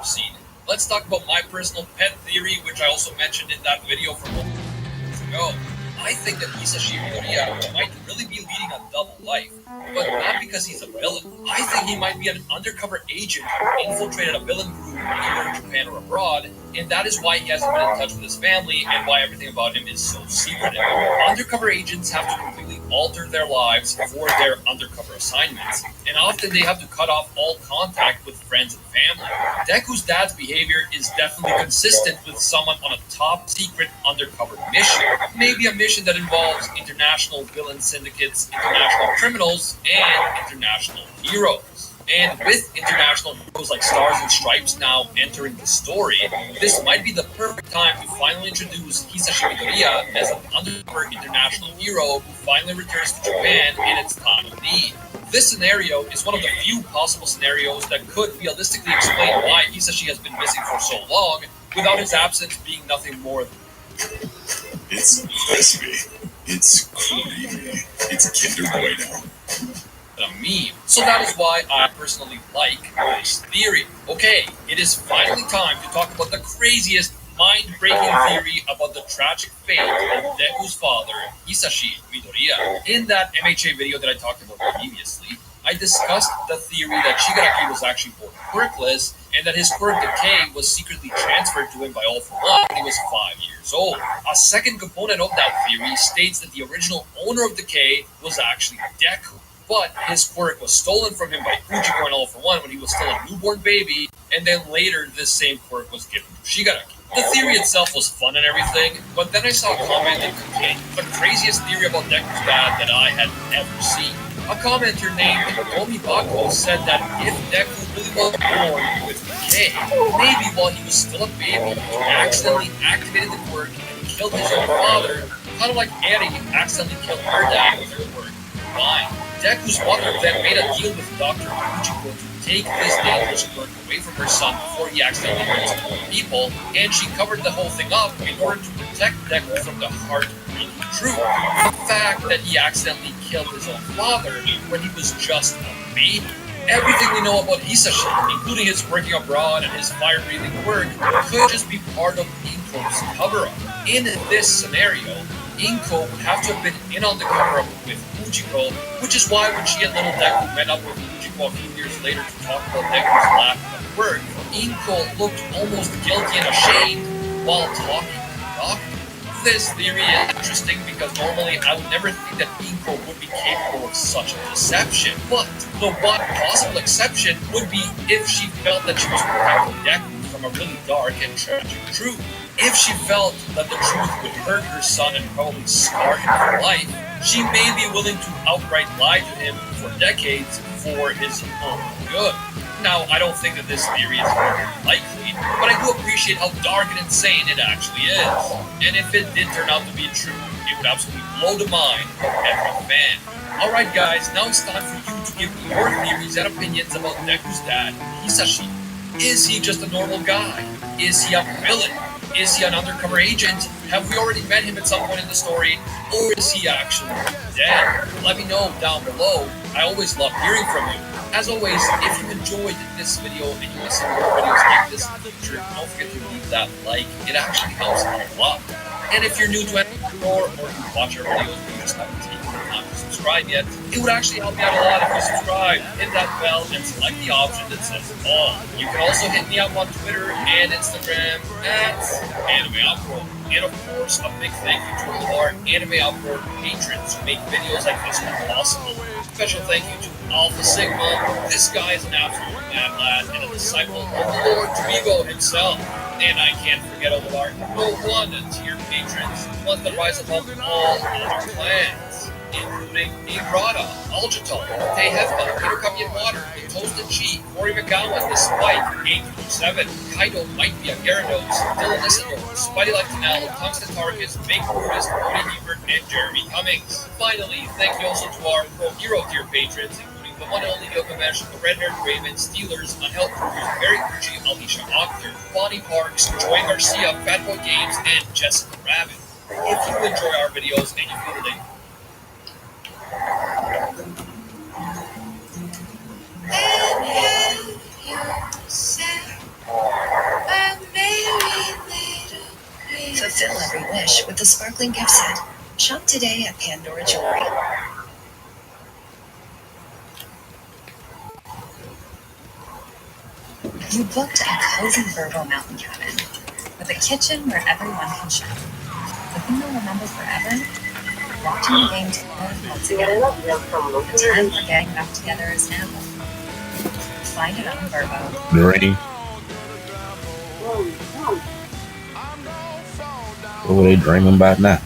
proceed, let's talk about my personal pet theory, which I also mentioned in that video from years ago. I think that Hisashi Midoriya might really be leading a double life, but not because he's a villain. I think he might be an undercover agent who infiltrated a villain group either in Japan or abroad, and that is why he hasn't been in touch with his family and why everything about him is so secretive. Undercover agents have to completely alter their lives for their undercover assignments, and often they have to cut off all contact with friends and family. Deku's dad's behavior is definitely consistent with someone on a top secret undercover mission. Maybe a mission that involves international villain syndicates, international criminals, and international heroes. And with international heroes like Stars and Stripes now entering the story, this might be the perfect time to finally introduce Hisashi Midoriya as an undercover international hero who finally returns to Japan in its time of need. This scenario is one of the few possible scenarios that could realistically explain why Hisashi has been missing for so long, without his absence being nothing more than it's crispy. It's creamy. It's Kinder Bueno. a meme. So that is why I personally like this theory. Okay, it is finally time to talk about the craziest, mind-breaking theory about the tragic fate of Deku's father, Hisashi Midoriya. In that MHA video that I talked about previously, I discussed the theory that Shigaraki was actually born quirkless, and that his quirk decay was secretly transferred to him by All For One when he was 5 years old. A second component of that theory states that the original owner of decay was actually Deku, but his quirk was stolen from him by Fujiko and All For One when he was still a newborn baby, and then later this same quirk was given to Shigaraki. The theory itself was fun and everything, but then I saw a comment that contained the craziest theory about Deku's dad that I had ever seen. A commenter named Omi Bako said that if Deku really was born with decay, maybe while he was still a baby, he accidentally activated the quirk and killed his own father, kind of like Eri accidentally killed her dad with her quirk. Fine. Deku's mother then made a deal with Dr. Fujiko to take this dangerous quirk away from her son before he accidentally hurts more people, and she covered the whole thing up in order to protect Deku from the heartbreaking truth. The fact that he accidentally killed his own father when he was just a baby. Everything we know about Hisashi, including his working abroad and his fire-breathing quirk, could just be part of Inko's cover-up. In this scenario, Inko would have to have been in on the cover-up with Fujiko, which is why when she and little Deku met up with Fujiko a few years later to talk about Deku's lack of work, Inko looked almost guilty and ashamed while talking to the doctor. This theory is interesting because normally I would never think that Inko would be capable of such a deception, but the one possible exception would be if she felt that she was protecting Deku from a really dark and tragic truth. If she felt that the truth would hurt her son and probably scar him for life, she may be willing to outright lie to him for decades for his own good. Now, I don't think that this theory is very likely, but I do appreciate how dark and insane it actually is. And if it did turn out to be true, it would absolutely blow the mind of every fan. Alright guys, now it's time for you to give me your theories and opinions about Deku's dad, Hisashi. Is he just a normal guy? Is he a villain? Is he an undercover agent? Have we already met him at some point in the story? Or is he actually dead? Let me know down below. I always love hearing from you. As always, if you enjoyed this video and you want to see more videos like this in the future, don't forget to leave that like. It actually helps out a lot. And if you're new to Anime or you watch our videos but you just haven't taken the time to subscribe yet, it would actually help me out a lot if you subscribe, hit that bell, and select the option that says all. You can also hit me up on Twitter and Instagram at Anime Uproar. And of course, a big thank you to all of our Anime Uproar patrons who make videos like this one possible. Special thank you to Alpha Sigma. This guy is an absolute mad lad and a disciple of the Lord Trigo himself. And I can't forget all of our No One tier patrons, ones that rise above all other clans, including Ibrata, Aljatal, Tay Heffa, Peter Cuppian Water, The Toasted Chi, Cory McGowan, The Spike, 827, Kaido Might Be a Gyarados, Dylan Isidore, Spidey Like Canal, Tungsten Tarkus, Big Brutus, Cody Hebert, and Jeremy Cummings. Finally, thank you also to our Pro Hero tier patrons, including the one and only Gilgamesh, the Red Haired Raven, Steelers, Unhelped Reviews, Mary Gucci, Alicia Octor, Bonnie Parks, Joy Garcia, Fatboy Games, and Jessica Rabbit. If you enjoy our videos and you feel that And if you said Fulfill every wish with the sparkling gift set. Shop today at Pandora Jewelry. You booked a cozy Virgo mountain cabin with a kitchen where everyone can shop. The thing you'll remember forever? Watching the game together once again. The time for getting back together is now. Find it on Virgo. Rain. What were they dreaming about now?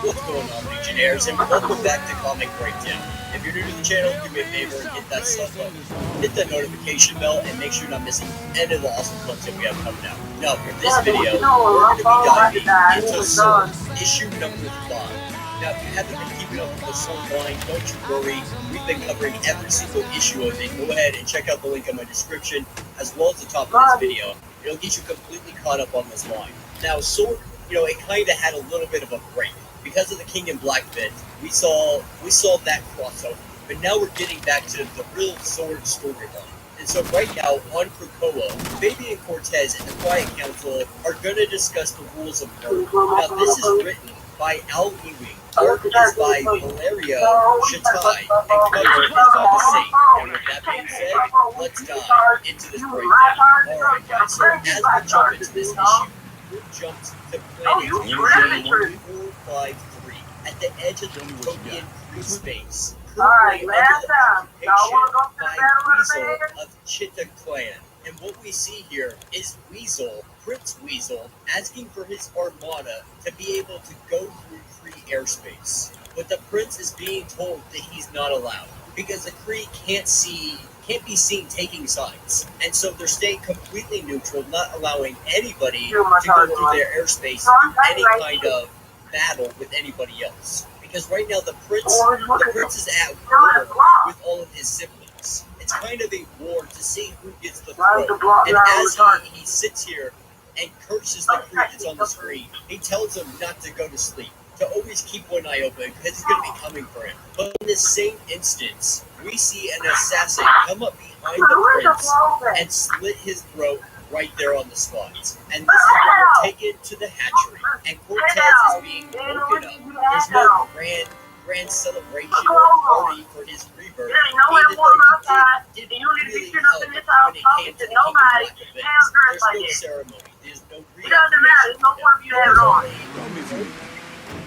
What's going on, Legionnaires, and welcome back to Comic Breakdown. If you're new to the channel, do me a favor and hit that sub button, hit that notification bell, and make sure you're not missing any of the awesome content we have coming out. Now, for this video, we're going to be diving into Sword, issue number 5. Now, if you haven't been keeping up with the Sword line, don't you worry. We've been covering every single issue of it. Go ahead and check out the link in my description, as well as the top of this video. It'll get you completely caught up on this line. Now, Sword, it kind of had a little bit of a break. Because of the King in Black event, we saw that crossover. But now we're getting back to the real Sword storyline. And so right now, on Krakoa, Fabian Cortez and the Quiet Council are going to discuss the rules of murder. Now, this is written by Al Ewing, art is by Valerio Shatai, and cover is by the Saint. And with that being said, let's dive into this breakdown. Alright guys, so as we jump into this issue, we jumped to Planet 453 at the edge of the utopian free space. Currently under the occupation by Weasel of Chitta Clan. And what we see here is Weasel, Prince Weasel, asking for his armada to be able to go through free airspace. But the prince is being told that he's not allowed, because the Kree can't be seen taking sides. And so they're staying completely neutral, not allowing anybody to go through their airspace and do any kind of battle with anybody else. Because right now the prince is at war with all of his siblings. It's kind of a war to see who gets the throne. And as he sits here and curses the Kree that's on the screen, he tells them not to go to sleep, to always keep one eye open, because he's going to be coming for him. But in this same instance, we see an assassin come up behind the prince and slit his throat right there on the spot. And this is when we're taken to the hatchery, and Cortez is being woken up. There's no grand celebration or party for his rebirth, even though he didn't really help when it came to the King of Black event. There's no ceremony, there's no reaffirmation,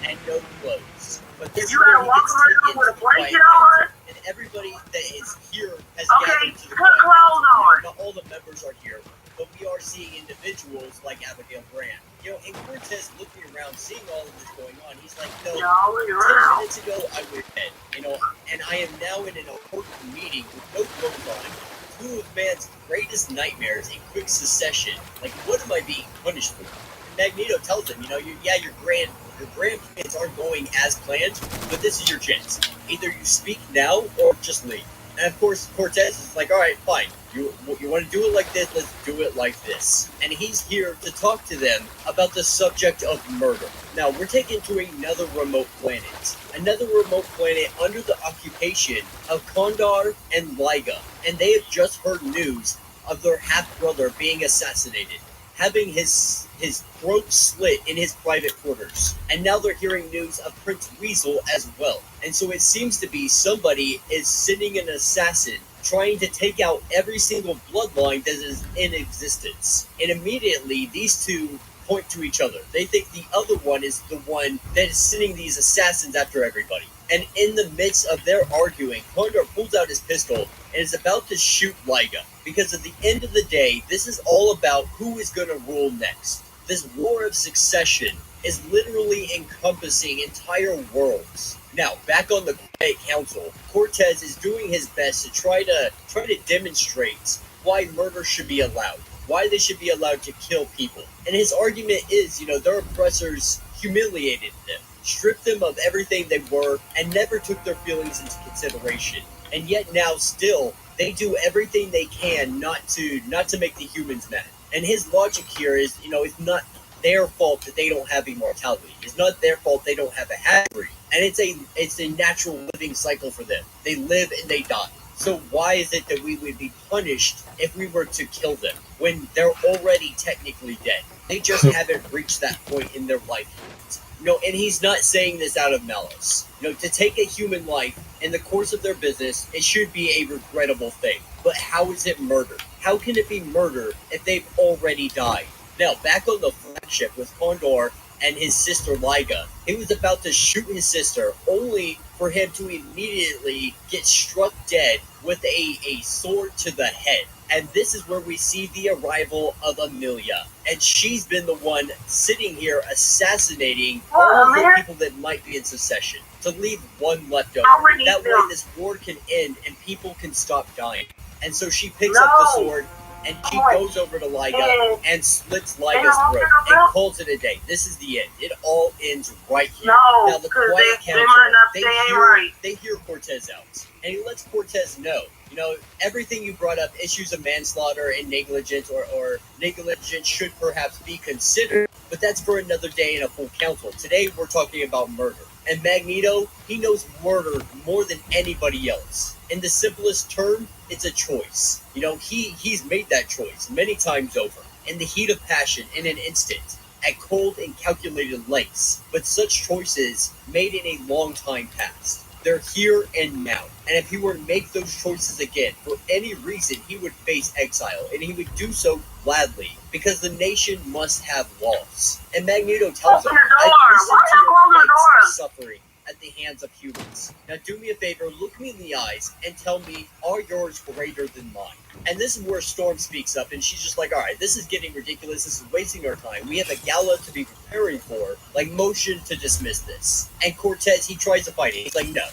and no clothes. But this is where he gets taken to the Quiet Council, and everybody that is here has gathered to the Quiet Council. Not all the members are here, but we are seeing individuals like Abigail Brand. And Cortez looking around, seeing all of this going on, he's like, no, 10 minutes ago I was dead, and I am now in an important meeting with no clothes on, two of man's greatest nightmares in quick succession. Like, what am I being punished for? And Magneto tells him, your grand plans aren't going as planned, but this is your chance. Either you speak now or just leave. And of course, Cortez is like, all right, fine. You want to do it like this? Let's do it like this. And he's here to talk to them about the subject of murder. Now, we're taken to another remote planet. Another remote planet under the occupation of Kondar and Liga. And they have just heard news of their half-brother being assassinated, having his throat slit in his private quarters. And now they're hearing news of Prince Weasel as well. And so it seems to be somebody is sending an assassin trying to take out every single bloodline that is in existence. And immediately these two point to each other. They think the other one is the one that is sending these assassins after everybody. And in the midst of their arguing, Kondar pulls out his pistol and is about to shoot Liga. Because at the end of the day, this is all about who is going to rule next. This war of succession is literally encompassing entire worlds. Now, back on the Quiet Council, Cortez is doing his best to try to demonstrate why murder should be allowed, why they should be allowed to kill people. And his argument is, their oppressors humiliated them, stripped them of everything they were, and never took their feelings into consideration. And yet now still, they do everything they can not to make the humans mad. And his logic here is, it's not their fault that they don't have immortality. It's not their fault they don't have a hatchery. And it's a natural living cycle for them. They live and they die. So why is it that we would be punished if we were to kill them when they're already technically dead? They just haven't reached that point in their life yet. And he's not saying this out of malice. To take a human life in the course of their business, it should be a regrettable thing. But how is it murder? How can it be murder if they've already died? Now, back on the flagship with Condor and his sister Liga, he was about to shoot his sister, only for him to immediately get struck dead with a sword to the head. And this is where we see the arrival of Amelia. And she's been the one sitting here assassinating all the people that might be in secession, to leave one left over. That way this war can end and people can stop dying. And so she picks up the sword and she goes over to Liga and slits Liga's throat and calls it a day. This is the end. It all ends right here. Now the Quiet Council, they hear Cortez out. And he lets Cortez know, everything you brought up, issues of manslaughter and negligence or negligence should perhaps be considered, but that's for another day in a full council. Today we're talking about murder. And Magneto, he knows murder more than anybody else. In the simplest term, it's a choice. He's made that choice many times over. In the heat of passion, in an instant, at cold and calculated lengths. But such choices made in a long time past. They're here and now. And if he were to make those choices again, for any reason, he would face exile. And he would do so gladly, because the nation must have laws. And Magneto tells him, I've listened to your plights of suffering at the hands of humans. Now do me a favor, look me in the eyes, and tell me, are yours greater than mine? And this is where Storm speaks up, and she's just like, alright, this is getting ridiculous, this is wasting our time, we have a gala to be preparing for, motion to dismiss this. And Cortez, he tries to fight it, he's like, no,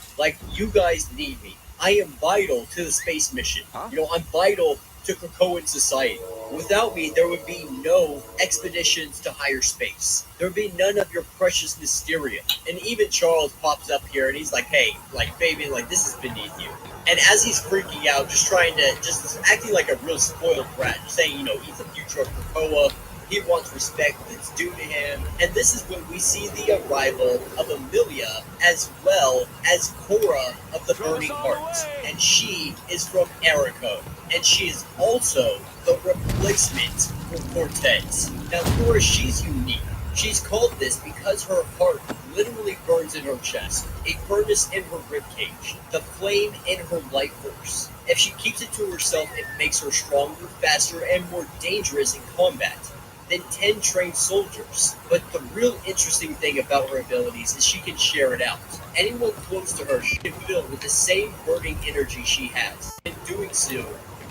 you guys need me. I am vital to the space mission. I'm vital to Krakoan society. Without me, there would be no expeditions to higher space. There would be none of your precious Mysterium. And even Charles pops up here and he's like, hey, baby, this is beneath you. And as he's freaking out, just acting like a real spoiled brat, just saying, he's the future of Krakoa. He wants respect that's due to him. And this is when we see the arrival of Amelia, as well as Cora of the Burning Heart. And she is from Erico. And she is also the replacement for Cortez. Now, Cora, she's unique. She's called this because her heart literally burns in her chest, a furnace in her ribcage, the flame in her life force. If she keeps it to herself, it makes her stronger, faster, and more dangerous in combat than 10 trained soldiers. But the real interesting thing about her abilities is she can share it out. Anyone close to her she can fill with the same burning energy she has. In doing so,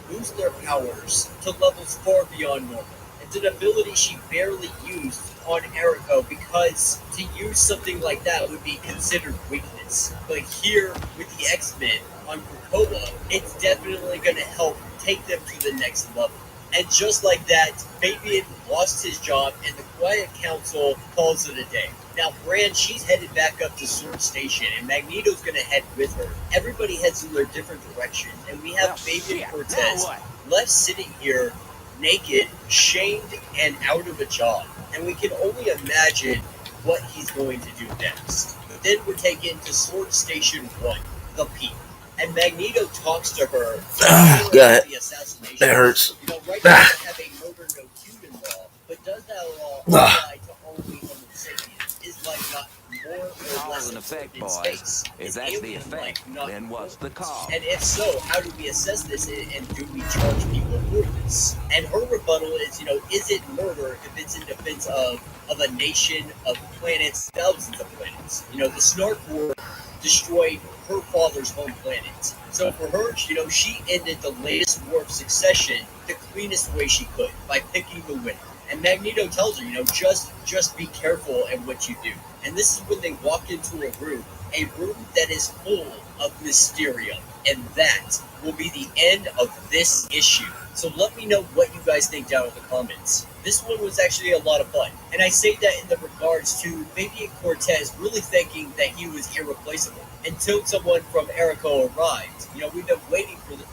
boost their powers to levels far beyond normal. It's an ability she barely used on Erico because to use something like that would be considered weakness. But here, with the X-Men on Krakoa, it's definitely going to help take them to the next level. And just like that, Fabian lost his job and the Quiet Council calls it a day. Now, Brand, she's headed back up to Sword Station, and Magneto's going to head with her. Everybody heads in their different directions, and we have Fabian Cortez left sitting here, naked, shamed, and out of a job. And we can only imagine what he's going to do next. Then we're taken to Sword Station 1, the Peak. And Magneto talks to her about the assassination. That hurts. Right now we have a murder no human law, but does that law apply to only Homo sapiens? Is life not more or less an effect, in boys. space? If that's the effect, then what's the cause? And if so, how do we assess this and do we charge people for this? And her rebuttal is, is it murder if it's in defense of a nation of planets, thousands of planets? The Snark War destroyed her father's home planet. So for her, she ended the latest war of succession the cleanest way she could, by picking the winner. And Magneto tells her, just be careful in what you do. And this is when they walk into a room that is full of Mysterium. And that will be the end of this issue. So let me know what you guys think down in the comments. This one was actually a lot of fun. And I say that in the regards to Fabian Cortez really thinking that he was irreplaceable until someone from Erico arrived. We've been waiting for the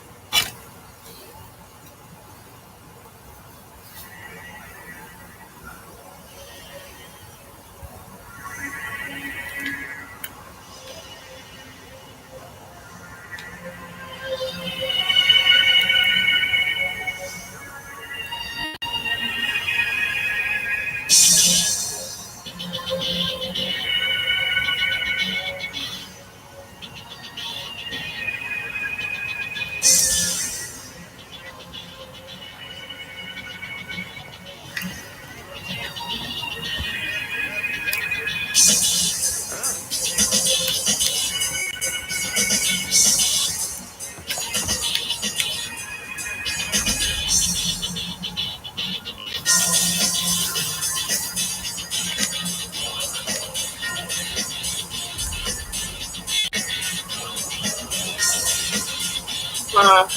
Yeah.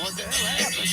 What the hell happened?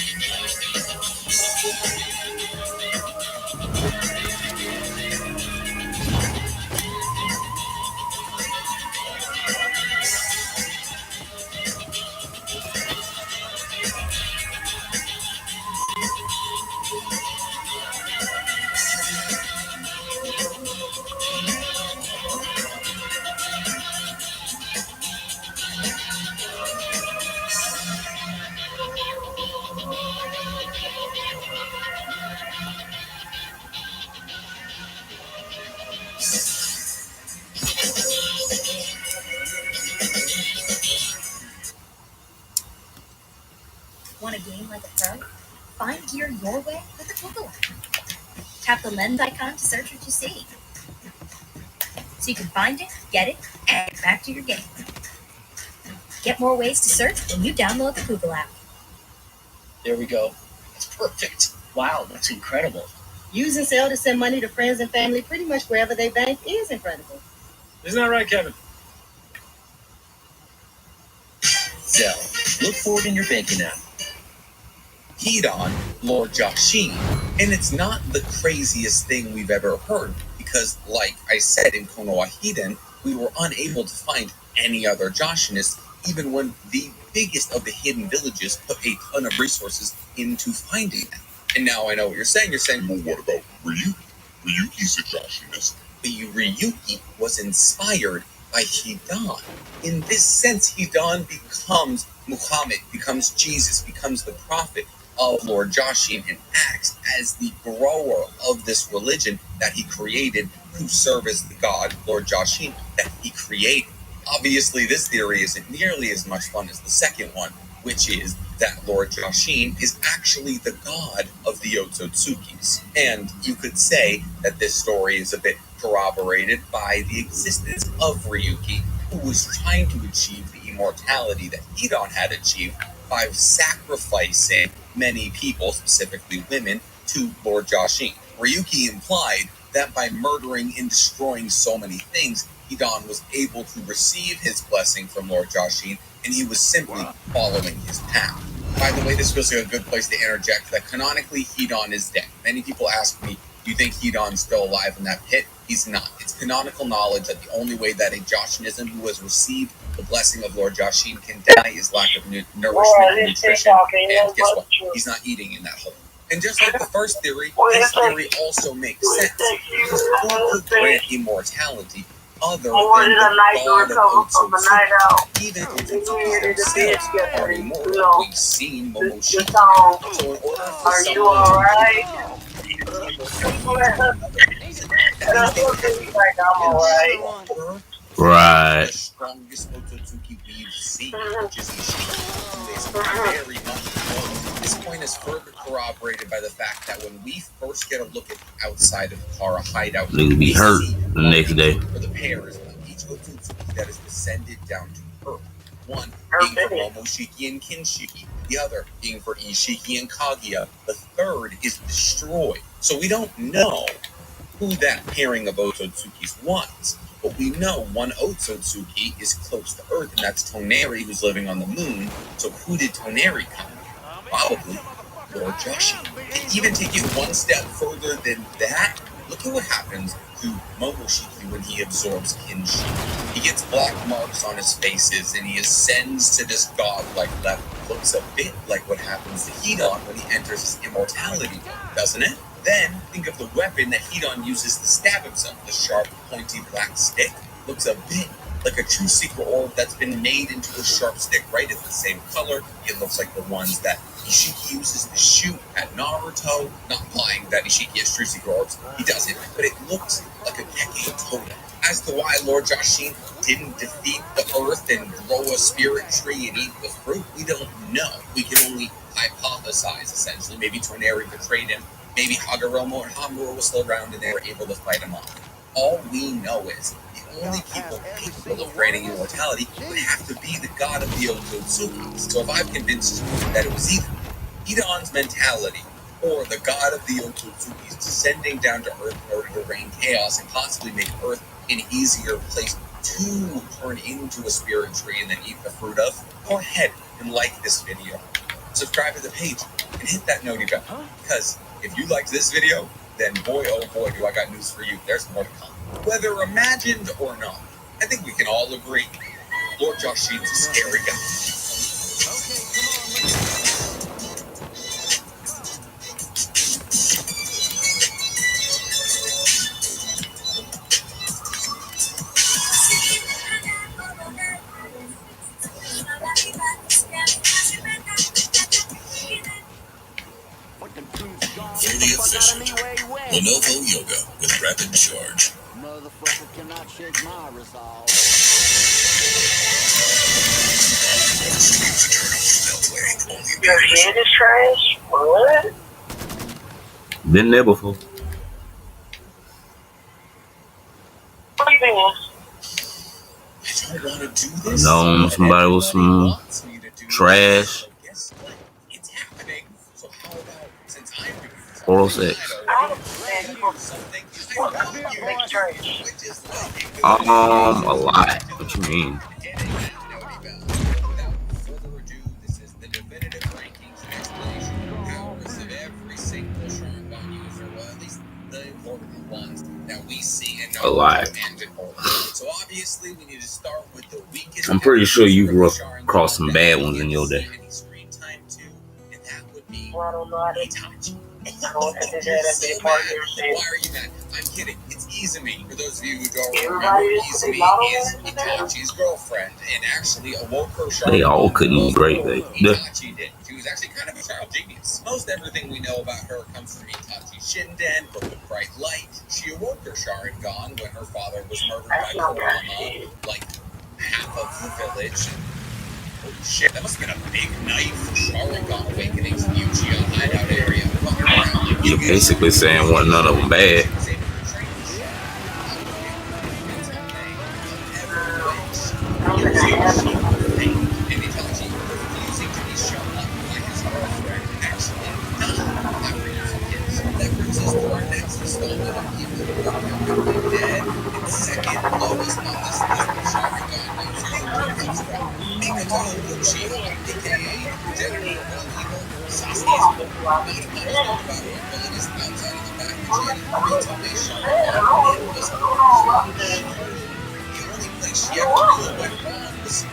Want a game like a pro? Find gear your way with the Google app. Tap the lens icon to search what you see. So you can find it, get it, and get back to your game. Get more ways to search when you download the Google app. There we go. That's perfect. Wow, that's incredible. Use and sell to send money to friends and family pretty much wherever they bank is incredible. Isn't that right, Kevin? Zelle. Look for it in your banking app. Hedon, Lord Joshin. And it's not the craziest thing we've ever heard, because like I said in Konoha Hiden, we were unable to find any other Joshinists, even when the biggest of the hidden villages put a ton of resources into finding them. And now I know what you're saying. You're saying, well, what about Ryuki? Ryuki's a Joshinist. But Ryuki was inspired by Hidan. In this sense, Hidan becomes Muhammad, becomes Jesus, becomes the prophet of Lord Joshin, and acts as the grower of this religion that he created to service the god Lord Joshin that he created. Obviously, this theory isn't nearly as much fun as the second one, which is that Lord Joshin is actually the god of the Otsutsukis. And you could say that this story is a bit corroborated by the existence of Ryuki, who was trying to achieve the immortality that Hedon had achieved by sacrificing many people, specifically women, to Lord Joshin. Ryuki implied that by murdering and destroying so many things, Hedon was able to receive his blessing from Lord Joshin, and he was simply following his path. By the way, this feels like a good place to interject that canonically Hedon is dead. Many people ask me, do you think Hedon's still alive in that pit? He's not. It's canonical knowledge that the only way that a Joshinism who has received the blessing of Lord Joshin can die is lack of nourishment and nutrition. And guess what? He's not eating in that hole. And just like the first theory, this theory also makes sense. Because who could grant immortality other than the god of Otsutsuki? Even Otsutsuki themselves are immortal. We've seen Momoshiki. So in order for someone Right. the strongest Otsutsuki we've seen, which is Ishiki, is very much known. This point is further corroborated by the fact that when we first get a look at the outside of the Kara hideout, Nigga be hurt the next day. for the pairs of each Otsutsuki that is descended down to Earth. One being for Momoshiki and Kinshiki, the other being for Ishiki and Kaguya, the third is destroyed. So we don't know who that pairing of Otsutsukis was, but we know one Otsutsuki is close to Earth, and that's Toneri, who's living on the moon. So who did Toneri come? Probably Lord Joshin. And even take it one step further than that, look at what happens to Momoshiki when he absorbs Kinshiki. He gets black marks on his faces, and he ascends to this godlike level. Looks a bit like what happens to Hedon when he enters his immortality, doesn't it? Then, think of the weapon that Hedon uses to stab himself. The sharp, pointy black stick looks a bit like a true secret orb that's been made into a sharp stick, right? It's the same color. It looks like the ones that Ishiki uses to shoot at Naruto. Not implying that Ishiki has true secret orbs. He doesn't, but it looks like a decade totem. As to why Lord Joshin didn't defeat the earth and grow a spirit tree and eat the fruit, we don't know. We can only hypothesize, essentially. Maybe Toneri betrayed him. Maybe Hagoromo and Hamura were still around and they were able to fight him off. All we know is the only people capable of granting immortality would have to be the god of the Otsutsuki. So if I've convinced you that it was either Hedon's mentality or the god of the Otsutsuki descending down to Earth in order to rain chaos and possibly make Earth an easier place to turn into a spirit tree and then eat the fruit of, go ahead and like this video. Subscribe to the page and hit that noti bell. Because if you liked this video, then boy, oh boy, do I got news for you. There's more to come. Whether imagined or not, I think we can all agree, Lord Joshin's a scary guy. For the efficient, Lenovo Yoga with rapid charge. Motherfucker cannot shake my resolve. Your hand is trash? What? Been there before. What do you mean? I don't want to do this. Known somebody with some trash. Guess what? It's happening. So how about since I'm doing Oral something, sex. I don't understand. something What I want you makes to trash? do, which is like A lot. What you mean? Without further ado, this is the definitive rankings and explanation powers of every single Sharingan user, well, at least the important ones that we see in A lot. and in order. So obviously, we need to start with the weakest. I'm pretty sure you grew up Sharingan across some that bad we ones in get your to day. see any screen time to, and that would be I don't know how to. Itachi. I don't have to do You're that so as a part of mad. your shit. Why are you mad? I'm kidding. It's Izumi. For those of you who don't Everybody remember, is Izumi not is on that. Itachi's girlfriend and actually awoke her They all Sharingan couldn't eat great. Itachi did. She was actually kind of a child genius. Most everything we know about her comes from Itachi's Shinden, from the bright light. She awoke her Sharingan when her father was murdered by That's not bad Kurama, shit. like half of the village. Holy shit, that must have been a big night for Sharingan awakenings in Uchiha hideout area. Walking around like You're basically saying one none of them bad. That brings us to our next installment of people who are currently dead. And second lowest on this list of Sharingan users comes from Mikoto Uchiha, aka General Evil Sasuke's boy. Not a lot is known about her abilities outside of the fact that she had a Rito-based Sharingan and was the only place she ever really went wrong was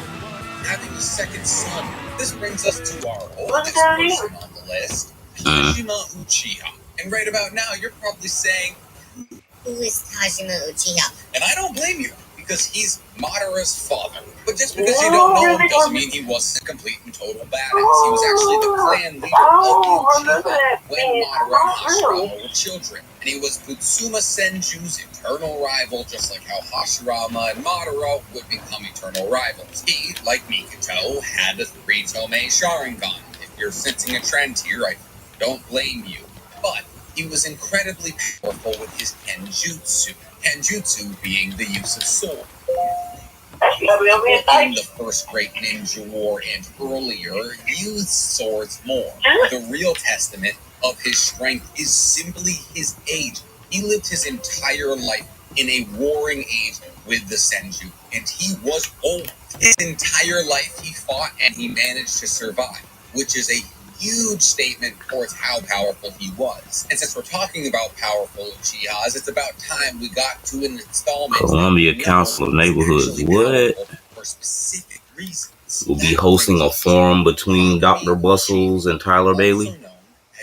having a second son. This brings us to our oldest person on the list, Tajima Uchiha. And right about now, you're probably saying, who is Tajima Uchiha? and I don't blame you, because he's Madara's father. But just because you don't know him doesn't mean he wasn't a complete and total badass. He was actually the clan leader of Uchiha when Madara and Hashirama were children. And he was Butsuma Senju's eternal rival, just like how Hashirama and Madara would become eternal rivals. He, like Mikoto, had a three-Tomei Sharingan. If you're sensing a trend here, I don't blame you. But he was incredibly powerful with his Kenjutsu. Kenjutsu being the use of sword. In the first great ninja war and earlier, used swords more. The real testament of his strength is simply his age. He lived his entire life in a warring age with the Senju, and he was old. His entire life he fought and he managed to survive, which is a huge statement towards how powerful he was. And since we're talking about powerful Uchihas, it's about time we got to an installment. Columbia Council of Neighborhoods. What? For specific reasons. Will be hosting a forum between Dr. Bustles and Tyler Bailey. Also known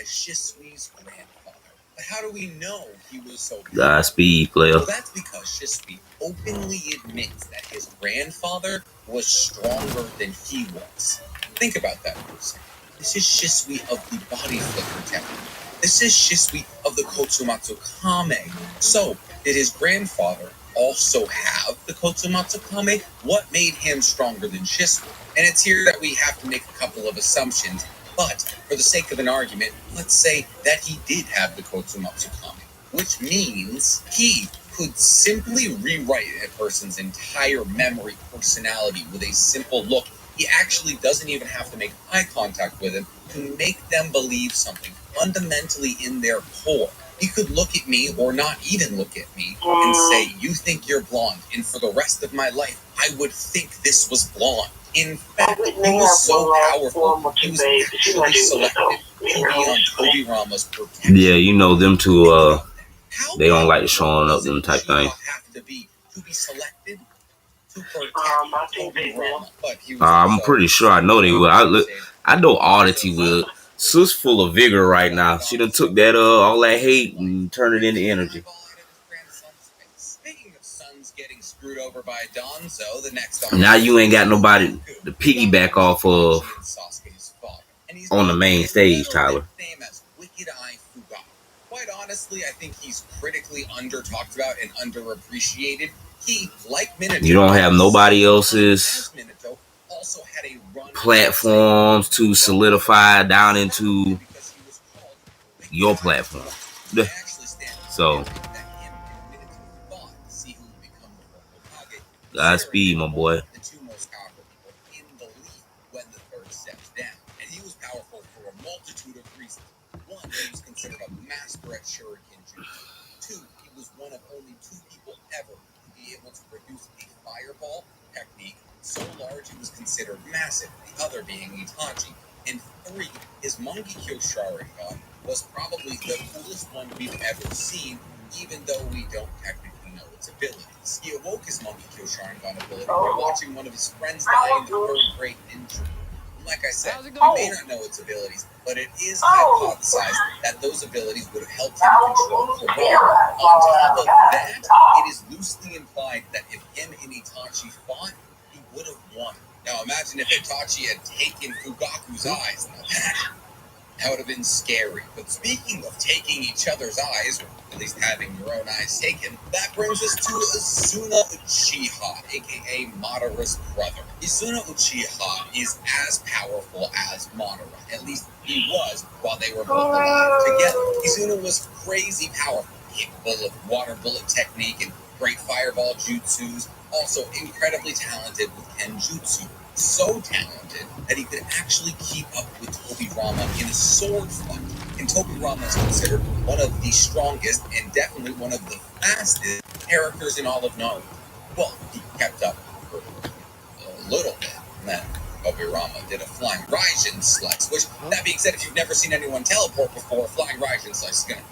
as Shisui's grandfather. But how do we know he was so powerful? Godspeed, player. Well, that's because Shisui openly admits that his grandfather was stronger than he was. Think about that for a second. This is Shisui of the body flicker technique. This is Shisui of the Kotsumatsu Kame. So, did his grandfather also have the Kotsumatsu Kame? What made him stronger than Shisui? And it's here that we have to make a couple of assumptions. But, for the sake of an argument, let's say that he did have the Kotsumatsu Kame. Which means he could simply rewrite a person's entire memory personality with a simple look. He actually doesn't even have to make eye contact with him to make them believe something fundamentally in their core. He could look at me or not even look at me and say, "You think you're blonde, and for the rest of my life, I would think this was blonde." In fact, he was so powerful, he was actually selected to be on Toby Rama's protection. Yeah, you know them two. How They don't like powerful showing up does them type Uchiha thing. have to be selected to protect Toby Rama? But he was I'm pretty sure I know they will. I know Oddity will. Sus full of vigor right now. She done took that all that hate and turned it into energy. Speaking of sons getting screwed over by Donzo, the next Now you ain't got nobody to piggyback off of on the main stage, Tyler. Quite honestly, I think he's critically under-talked about and underappreciated. He, like Minato, you don't have nobody else's platforms to solidify down into your platform. So, Godspeed, my boy. The two most powerful people in the league when the third steps down. And he was powerful for a multitude of reasons. One, he was considered a master at Shuriken Jutsu. Two, he was one of only two people ever to be able to produce a fireball technique so large it was considered massive, the other being Itachi. And three, his Mangekyo Sharingan was probably the coolest one we've ever seen, even though we don't technically know its abilities. He awoke his Mangekyo Sharingan ability by watching one of his friends die in the third grade ninja. Like I said, we may not know its abilities, but it is hypothesized that those abilities would have helped him control Kurama. On top of that, it is loosely implied that if him and Itachi fought, he would have won. Now imagine if Itachi had taken Fugaku's eyes. Now that would have been scary. But speaking of taking each other's eyes, or at least having your own eyes taken, that brings us to Izuna Uchiha, aka Madara's brother. Izuna Uchiha is as powerful as Madara. At least he was while they were both alive together. Izuna was crazy powerful, capable of water bullet technique and great fireball jutsus, also incredibly talented with kenjutsu. So talented that he could actually keep up with Toby Rama in a sword fight. And Toby Rama is considered one of the strongest and definitely one of the fastest characters in all of Naruto. Well, he kept up for a little bit, and then Toby Rama did a flying Raijin slice, which, that being said, if you've never seen anyone teleport before, flying Raijin slice is going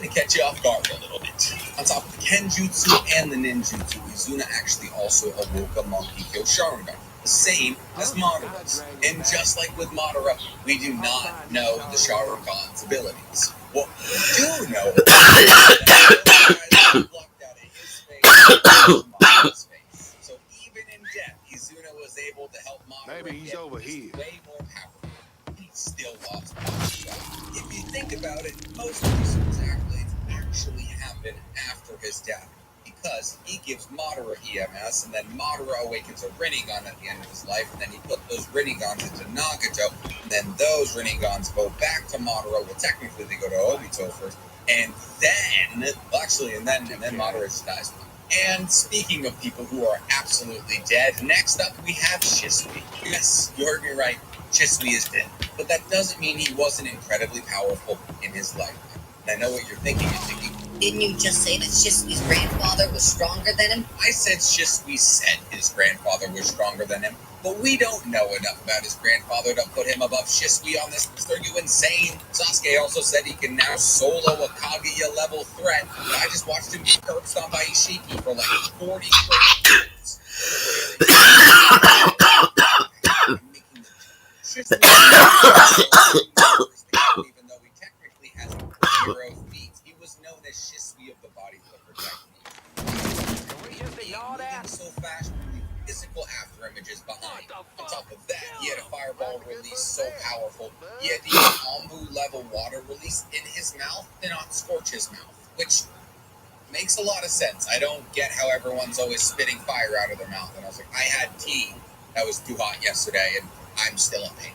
to catch you off guard a little bit. On top of the Kenjutsu and the Ninjutsu, Izuna actually also awoke a Mangekyo Sharingan, the same as Madara's. And just like with Madara, we do not know the Sharingan's abilities. What we do know is that he blocked out of his face. So even in death, Izuna was able to help Madara get way more powerful. He still lost Madara. If you think about it, most of Izuna's accolades actually happen after his death, because he gives Madara EMS, and then Madara awakens a Rinnegan at the end of his life, and then he put those Rinnegans into Nagato, and then those Rinnegans go back to Madara. Well, technically they go to Obito first, and then, and then Madara just dies. And speaking of people who are absolutely dead, next up we have Shisui. Yes, you heard me right, Shisui is dead. But that doesn't mean he wasn't incredibly powerful in his lifetime. And I know what you're thinking. Didn't you just say that Shisui's grandfather was stronger than him? I said Shisui said his grandfather was stronger than him, but we don't know enough about his grandfather to put him above Shisui on this list. Are you insane? Sasuke also said he can now solo a Kaguya level threat, but I just watched him get curb stomped by Ishiki for like 40 straight minutes. Even though he technically has zero feet, he was known as Shisui of the body for protecting. Moving so fast, physical after images behind. On top of that, he had a fireball release so powerful, he had the Ambu level water release in his mouth to not scorch his mouth, which makes a lot of sense. I don't get how everyone's always spitting fire out of their mouth. And I was like, I had tea that was too hot yesterday, and I'm still in pain.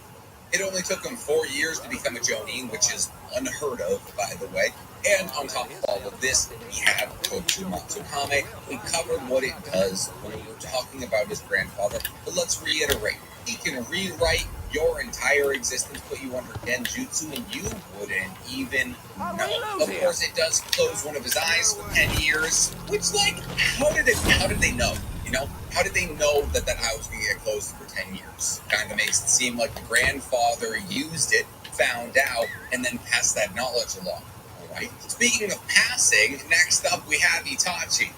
It only took him 4 years to become a Jonin, which is unheard of, by the way. And on top of all of this, we have Toku Matsukame. We covered what it does when we were talking about his grandfather, but let's reiterate. He can rewrite your entire existence put you under genjutsu and you wouldn't even know. Of course, it does close one of his eyes for 10 years, which, like, how did they know? You know, how did they know that that eye was going to get closed for 10 years? Kind of makes it seem like the grandfather used it, found out, and then passed that knowledge along. All right. Speaking of passing, next up we have Itachi.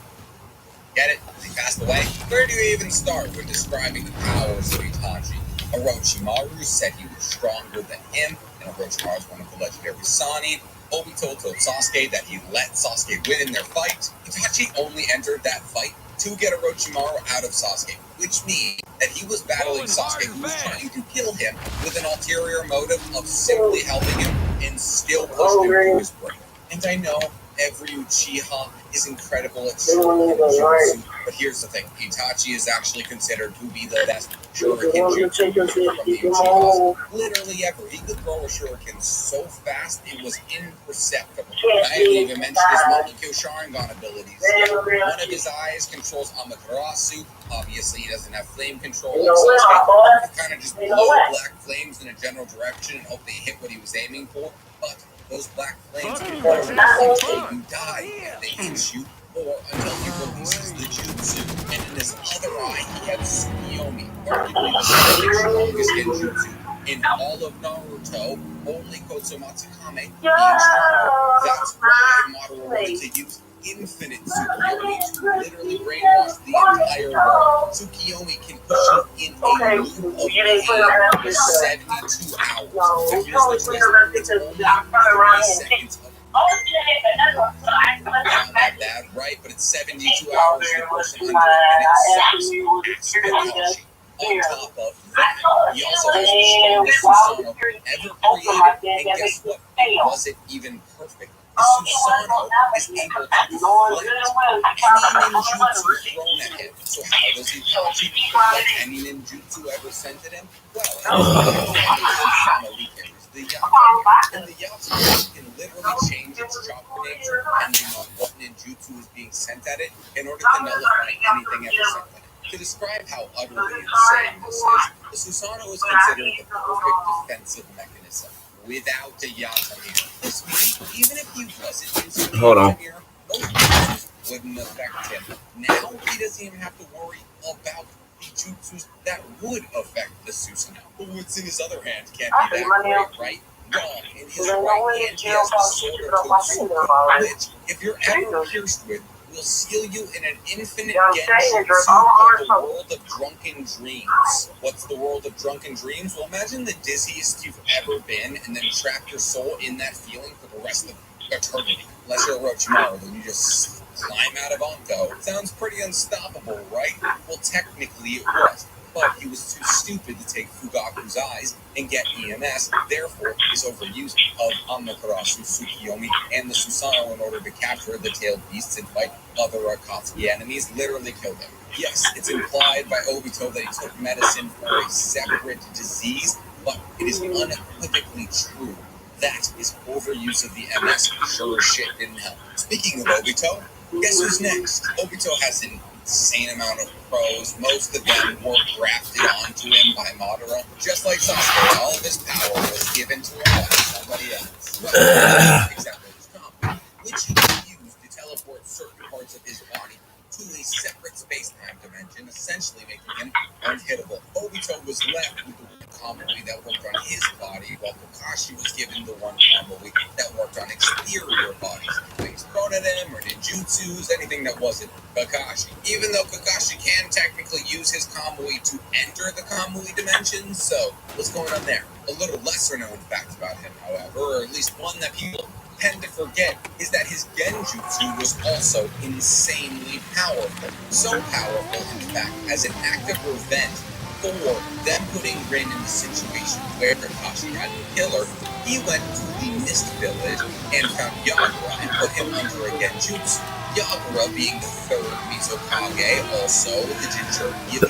Get it? He passed away? Where do you even start when describing the powers of Itachi? Orochimaru said he was stronger than him, and Orochimaru is one of the legendary Sannin. Obito told Sasuke that he let Sasuke win in their fight. Itachi only entered that fight to get Orochimaru out of Sasuke, which means that he was battling Sasuke, who was trying to kill him with an ulterior motive of simply helping him and still pushed him to his brink. And I know every Uchiha is incredible at shuriken jutsu, but here's the thing: Itachi is actually considered to be the best shuriken jutsu from the Uchihas. Literally ever. He could throw a shuriken so fast it was imperceptible. I didn't even mention his multi-kill Sharingan abilities. One of his eyes controls Amaterasu. Obviously, he doesn't have flame control like Sasuke. He kind of just blow black flames in a general direction and hope they hit what he was aiming for. But those black flames can burn until you die if they hit you, or until he releases the jutsu. And in his other eye, he had Tsukiyomi, arguably the strongest genjutsu in all of Naruto, only Kozumatsukame being stronger. That's why Madara wanted to use infinite Tsukiyomi to literally brainwash the entire world. Tsukiyomi can push you in a loop of pain for 72 hours. But here's the twist, it's only 3 seconds of not that bad, right? But it's 72 hours to push him under, and it sucks. On top of that, he also has the strongest Susanoo ever created, and guess what? It wasn't even perfect. The Susanoo is able to deflect any ninjutsu thrown at him. So how does Itachi deflect any ninjutsu ever sent at him? Well, the Susanoo he carries the Yato, and the Yato can literally change its chakra nature depending on what ninjutsu is being sent at it in order to nullify anything ever sent at it. To describe how utterly insane this is, the Susanoo is considered the perfect defensive mechanism without a Yatamir. This means even if he wasn't using the Yatamir, most jutsus wouldn't affect him. Now he doesn't even have to worry about the jutsus that would affect the Susanoo. But what's in his other hand can't be that great, right? Wrong. In his right hand, he has the sword of Totsuka, which, if you're ever pierced with, will seal you in an infinite genjutsu called the world of drunken dreams. What's the world of drunken dreams? Well, imagine the dizziest you've ever been and then trap your soul in that feeling for the rest of eternity. Unless you're Orochimaru, then you just climb out of Anko. Sounds pretty unstoppable, right? Well, technically it was. But he was too stupid to take Fugaku's eyes and get EMS, therefore his overuse of Amaterasu, Tsukiyomi, and the Susanoo in order to capture the tailed beasts and fight other Akatsuki enemies literally killed him. Yes, it's implied by Obito that he took medicine for a separate disease, but it is unequivocally true. That is overuse of the MS sure as shit didn't help. Speaking of Obito, guess who's next? Obito has an insane amount of pros. Most of them were grafted onto him by Madara. Just like Sasuke, all of his power was given to him by somebody else. Well, example is Tom, which he could use to teleport certain parts of his body to a separate space-time dimension, essentially making him unhittable. Obito was left with the one Kamui that worked on his body, while Kakashi was given the one Kamui that worked on exterior bodies. Things thrown at him, or ninjutsus, anything that wasn't Kakashi. Even though Kakashi can technically use his Kamui to enter the Kamui dimension, so what's going on there? A little lesser known fact about him, however, or at least one that people tend to forget, is that his genjutsu was also insanely powerful. So powerful, in fact, as an act of revenge for them putting Rin in the situation where Kakashi had to kill her, he went to the Mist Village and found Yagura and put him under a genjutsu. Yagura being the third Mizukage, also the Jinchuriki.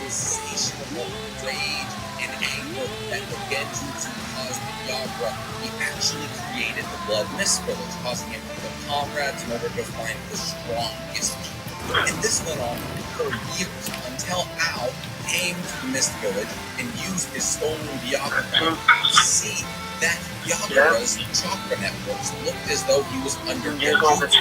Insatiable rage and anger rumor that the Genjutsu caused Viagra, he actually created the blood mist village, causing him to kill comrades in order to find the strongest people. And this went on for years until Ao came to the mist village and used his stolen Viagra to see that Viagra's chakra networks looked as though he was under Genjutsu.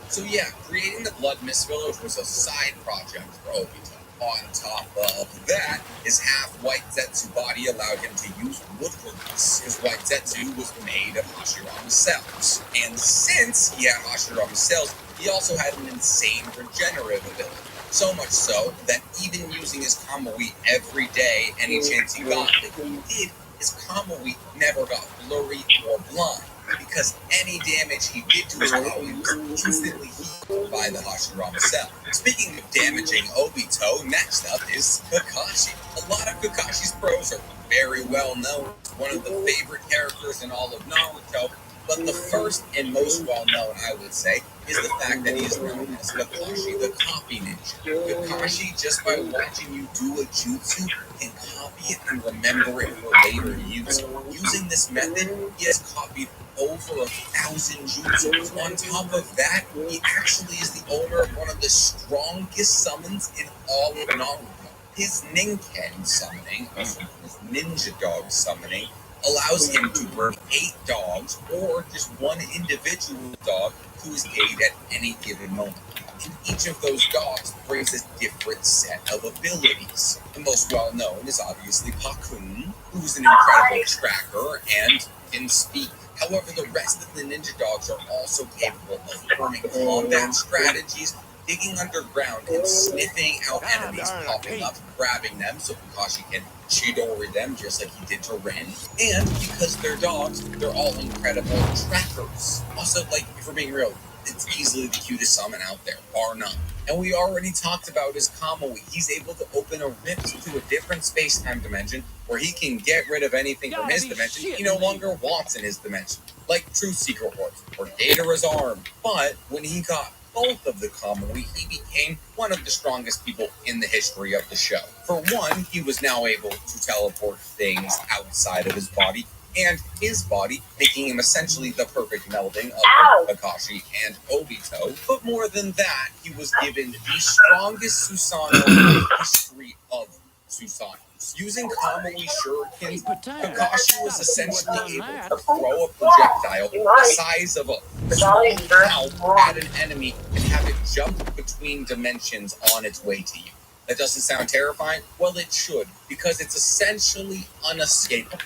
So yeah, creating the Blood Mist Village was a side project for Obito. On top of that, his half-white Zetsu body allowed him to use woodworks. His white Zetsu was made of Hashirama cells. And since he had Hashirama cells, he also had an insane regenerative ability. So much so that even using his Kamui every day, any chance he got, that he did, his Kamui never got blurry or blind, because any damage he did to his Kamui was instantly healed by the Hashirama cell. Speaking of damaging Obito, next up is Kakashi. A lot of Kakashi's pros are very well known. He's one of the favorite characters in all of Naruto, but the first and most well known, I would say, is the fact that he is known as Kakashi the Copy Ninja. Kakashi, just by watching you do a jutsu, can copy it and remember it for later use. Using this method, he has copied over 1,000 jutsus. On top of that, he actually is the owner of one of the strongest summons in all of Naruto. His Ninken summoning, his Ninja Dog summoning, allows him to birth 8 dogs or just one individual dog who is paid at any given moment. And each of those dogs brings a different set of abilities. The most well known is obviously Pakun, who's an incredible tracker and can speak. However, the rest of the ninja dogs are also capable of forming combat strategies, digging underground and sniffing out enemies popping up, grabbing them so Kakashi can Chidori them just like he did to Ren. And because they're dogs, they're all incredible trackers. Also, like, if we're being real, it's easily the cutest summon out there, bar none. And we already talked about his Kamui. He's able to open a rift to a different space-time dimension where he can get rid of anything from his dimension he no longer wants in his dimension. Like True Secret Wars, or Datara's arm. But when he got both of the Kamui, he became one of the strongest people in the history of the show. For one, he was now able to teleport things outside of his body and his body, making him essentially the perfect melding of Kakashi and Obito. But more than that, he was given the strongest Susanoo in the history of Susanoo. Using Kamui shurikens, Kakashi was essentially able to throw a projectile the size of a small cow at an enemy and have it jump between dimensions on its way to you. That doesn't sound terrifying? Well, it should, because it's essentially unescapable.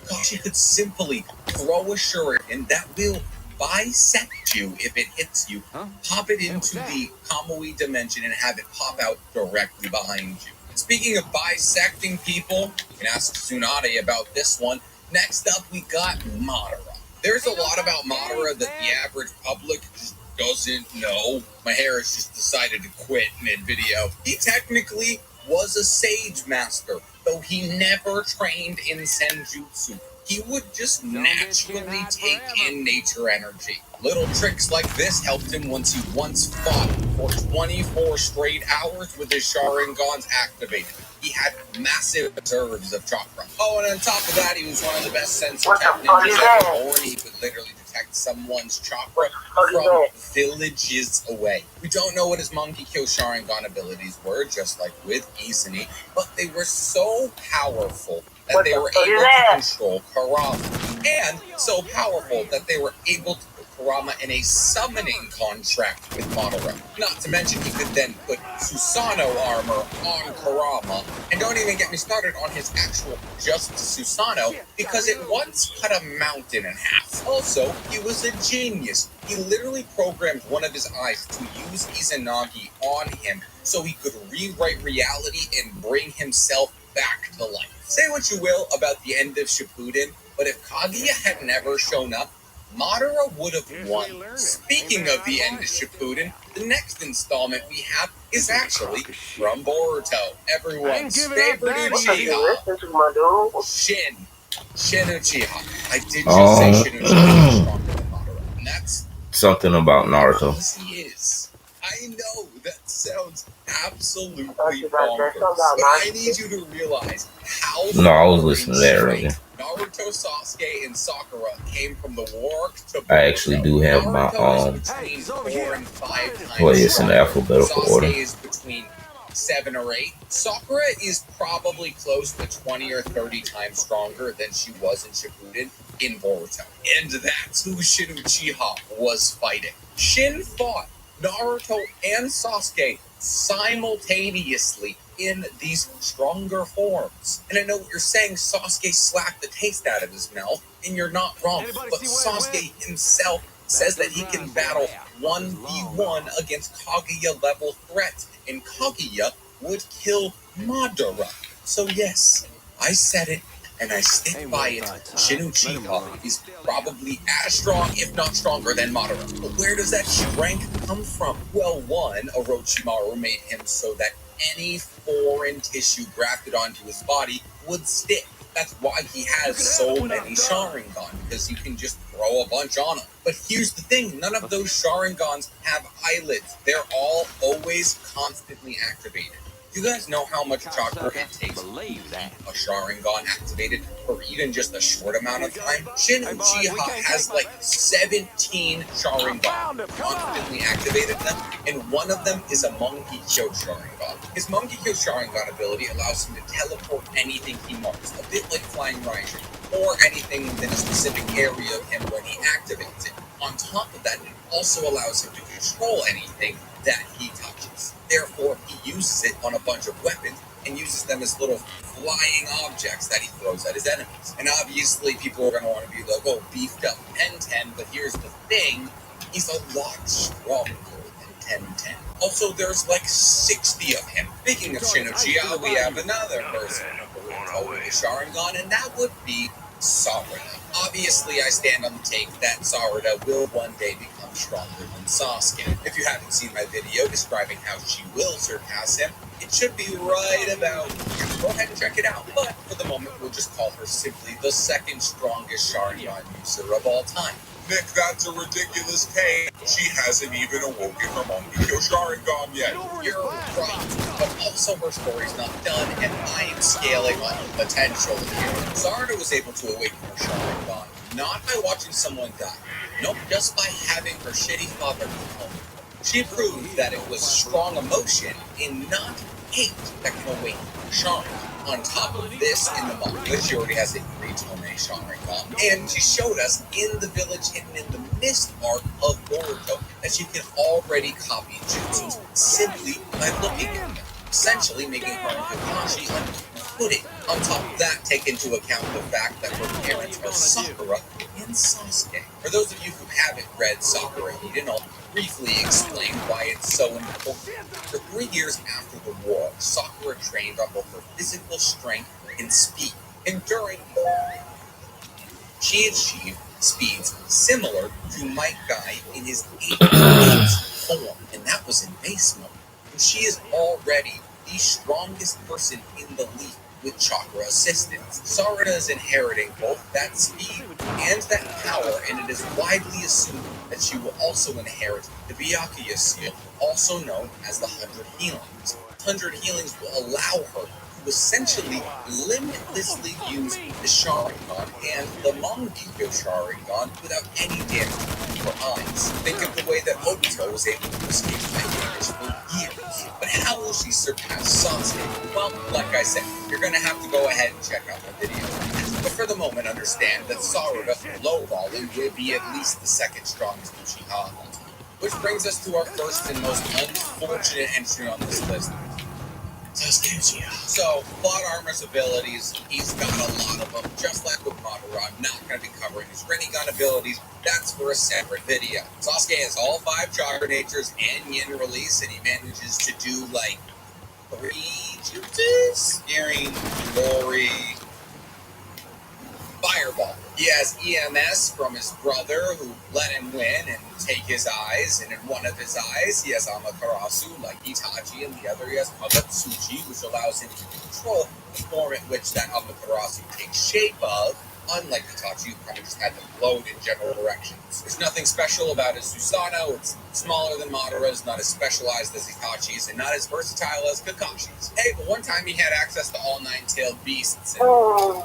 Kakashi could simply throw a shuriken that will bisect you if it hits you, pop it into the Kamui dimension, and have it pop out directly behind you. Speaking of bisecting people, you can ask Tsunade about this one. Next up, we got Madara. There's a lot about Madara that the average public just doesn't know. My hair has just decided to quit mid-video. He technically was a Sage Master, though he never trained in Senjutsu. He would just naturally take in nature energy. Little tricks like this helped him once he fought for 24 straight hours with his Sharingans activated. He had massive reserves of chakra. Oh, and on top of that, he was one of the best sensor tech ninjas ever born. He could literally detect someone's chakra from villages away. We don't know what his Monkey Kill Sharingan abilities were, just like with Izumi, but they were so powerful that they were able to control Kurama. And so powerful that they were able to put Kurama in a summoning contract with Madara. Not to mention he could then put Susanoo armor on Kurama. And don't even get me started on his actual just Susanoo, because it once cut a mountain in half. Also, he was a genius. He literally programmed one of his eyes to use Izanagi on him so he could rewrite reality and bring himself back to life. Say what you will about the end of Shippuden, but if Kaguya had never shown up, Madara would have won. Speaking of the end of Shippuden, the next installment we have is actually from Boruto, everyone's favorite Uchiha, Shin Uchiha. I did just say Shin Uchiha is stronger than Madara, and that's something about Naruto. Because he is. I know that sounds absolutely bonkers. But I need you to realize how No, I was far listening in to that earlier. strength Naruto, Sasuke, and Sakura came from the war arc to I actually do have my Naruto is between 4 and 5 times well, it's in stronger. alphabetical Sasuke order. is between 7 or 8. Sakura is probably close to 20 or 30 times stronger than she was in Shippuden in Boruto. And that's who Shin Uchiha was fighting. Shin fought Naruto and Sasuke simultaneously in these stronger forms. And I know what you're saying, Sasuke slapped the taste out of his mouth, and you're not wrong. But Sasuke himself says that he can battle 1v1 against Kaguya level threats, and Kaguya would kill Madara. So yes, I said it, and I stick by it. Shin Uchiha is probably as strong, if not stronger, than Madara. But where does that strength come from? Well, one, Orochimaru made him so that any foreign tissue grafted onto his body would stick. That's why he has so many Sharingan, because you can just throw a bunch on him. But here's the thing, none of those Sharingans have eyelids. They're all always constantly activated. Do you guys know how much chakra it takes to keep a Sharingan activated for even just a short amount of time? Shin Uchiha has like 17 Sharingan constantly activated them, and one of them is a Monkey Kyo Sharingan. His Monkey Kyo Sharingan ability allows him to teleport anything he wants, a bit like Flying Raijin, or anything within a specific area of him when he activates it. On top of that, it also allows him to control anything that he touches. Therefore, he uses it on a bunch of weapons and uses them as little flying objects that he throws at his enemies. And obviously, people are going to want to be like, oh, beefed up 10-10, but here's the thing, he's a lot stronger than 10-10. Also, there's like 60 of him. Speaking of Shin Uchiha, we have another person with a Sharingan, and that would be Sarada. Obviously, I stand on the take that Sarada will one day become stronger than Sasuke. If you haven't seen my video describing how she will surpass him, it should be right about here. Go ahead and check it out. But for the moment, we'll just call her simply the second strongest Sharingan user of all time. Nick, that's a ridiculous take. She hasn't even awoken her Monkey Kyo Sharingan yet. You're right. But also her story's not done, and I am scaling on the potential here. Sarada was able to awaken her Sharingan, not by watching someone die. Nope, just by having her shitty father come home. She proved that it was strong emotion and not hate that can awaken her Sharingan. On top of this, in the manga, she already has a 3-tome Sharingan, and she showed us in the village hidden in the mist arc of Boruto that she can already copy jutsus simply by looking at them, essentially making her and Kakashi unequal. On top of that, take into account the fact that her parents are Sakura and Sasuke. For those of you who haven't read Sakura Hiden, I'll briefly explain why it's so important. For 3 years after the war, Sakura trained on both her physical strength and speed. And during she achieved speeds similar to Might Guy in his 8th form, and that was in base mode. And she is already the strongest person in the league with chakra assistance. Sarada is inheriting both that speed and that power, and it is widely assumed that she will also inherit the Byakuya seal, also known as the 100 Healings. 100 Healings will allow her to essentially limitlessly use the Sharingan and the Monkey Kyo Sharingan without any damage to her eyes. Think of the way that Obito was able to escape nightmares for years. But how will she surpass Sasuke? Well, like I said, you're going to have to go ahead and check out the video. But for the moment, understand that Sarada, lowballing, will be at least the second strongest Uchiha of all time. Which brings us to our first and most unfortunate entry on this list. So, plot armor's abilities, he's got a lot of them, just like with Madara. I'm not going to be covering his Rinnegan abilities, that's for a separate video. Sasuke has all 5 chakra natures and yin release, and he manages to do like 3 jutsus? Hearing, glory, fireball. He has EMS from his brother who let him win and take his eyes, and in one of his eyes he has Amaterasu like Itachi, and the other he has Magatsuchi, which allows him to control the form in which that Amaterasu takes shape of, Unlike Itachi, who kind of just had them flowed in general directions. There's nothing special about his Susanoo. It's smaller than Madara's, not as specialized as Itachi's, and not as versatile as Kakashi's. Hey, but one time he had access to all nine-tailed beasts. And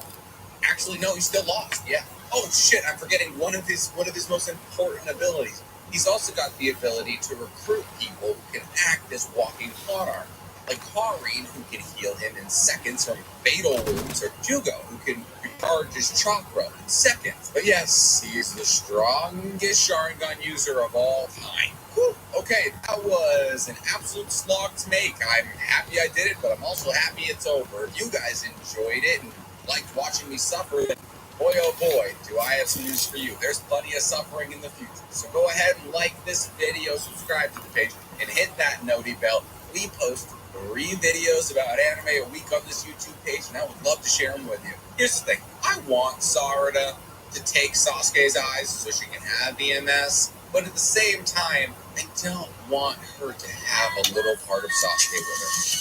actually, no, he still lost. Yeah. Oh shit! I'm forgetting one of his most important abilities. He's also got the ability to recruit people who can act as walking plot armor, like Karin, who can heal him in seconds from fatal wounds, or Jugo, who can recharge his chakra in seconds. But yes, he's the strongest Sharingan user of all time. Whew. Okay, that was an absolute slog to make. I'm happy I did it, but I'm also happy it's over. If you guys enjoyed it and liked watching me suffer, then boy oh boy, do I have some news for you. There's plenty of suffering in the future. So go ahead and like this video, subscribe to the page, and hit that noti bell. We post 3 videos about anime a week on this YouTube page, and I would love to share them with you. Here's the thing. I want Sarada to take Sasuke's eyes so she can have the MS, but at the same time, I don't want her to have a little part of Sasuke with her.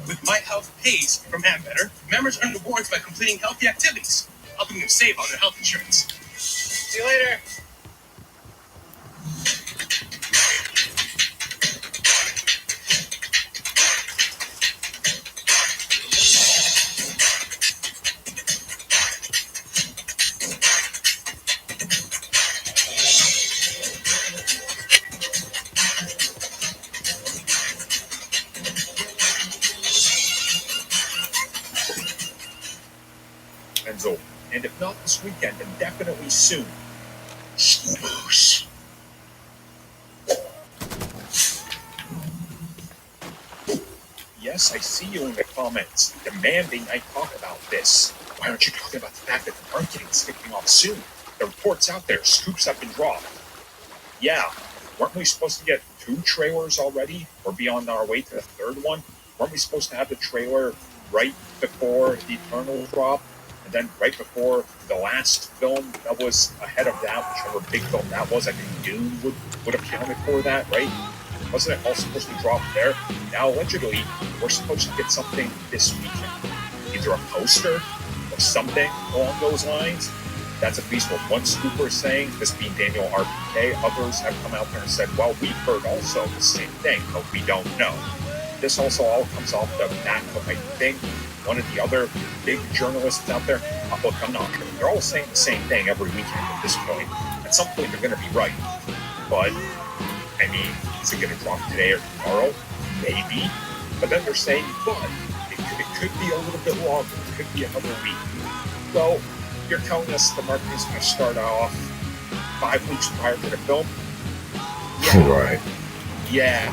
With My Health Pays from Ambetter, members earn rewards by completing healthy activities, helping them save on their health insurance. See you later. Enzo, and if not this weekend, then definitely soon. Scoopers. Yes, I see you in the comments, demanding I talk about this. Why aren't you talking about the fact that the marketing's kicking off soon? The report's out there, scoops have been dropped. Yeah, weren't we supposed to get 2 trailers already? Or be on our way to the 3rd one? Weren't we supposed to have the trailer right before the Eternal drop? And then right before the last film that was ahead of that, whichever big film that was, I think Dune would have counted for that, right? Wasn't it all supposed to drop there? Now, allegedly, we're supposed to get something this weekend. Either a poster or something along those lines. That's at least what one scooper is saying, this being Daniel RPK. Others have come out there and said, well, we've heard also the same thing, but we don't know. This also all comes off the back of, I think, one of the other big journalists out there. Look, I'm not sure. They're all saying the same thing every weekend at this point. At some point, they're going to be right. But, I mean, is it going to drop today or tomorrow? Maybe. But then they're saying, but it could be a little bit longer. It could be another week. Well, you're telling us the marketing's going to start off 5 weeks prior to the film? Yeah. Right. Yeah.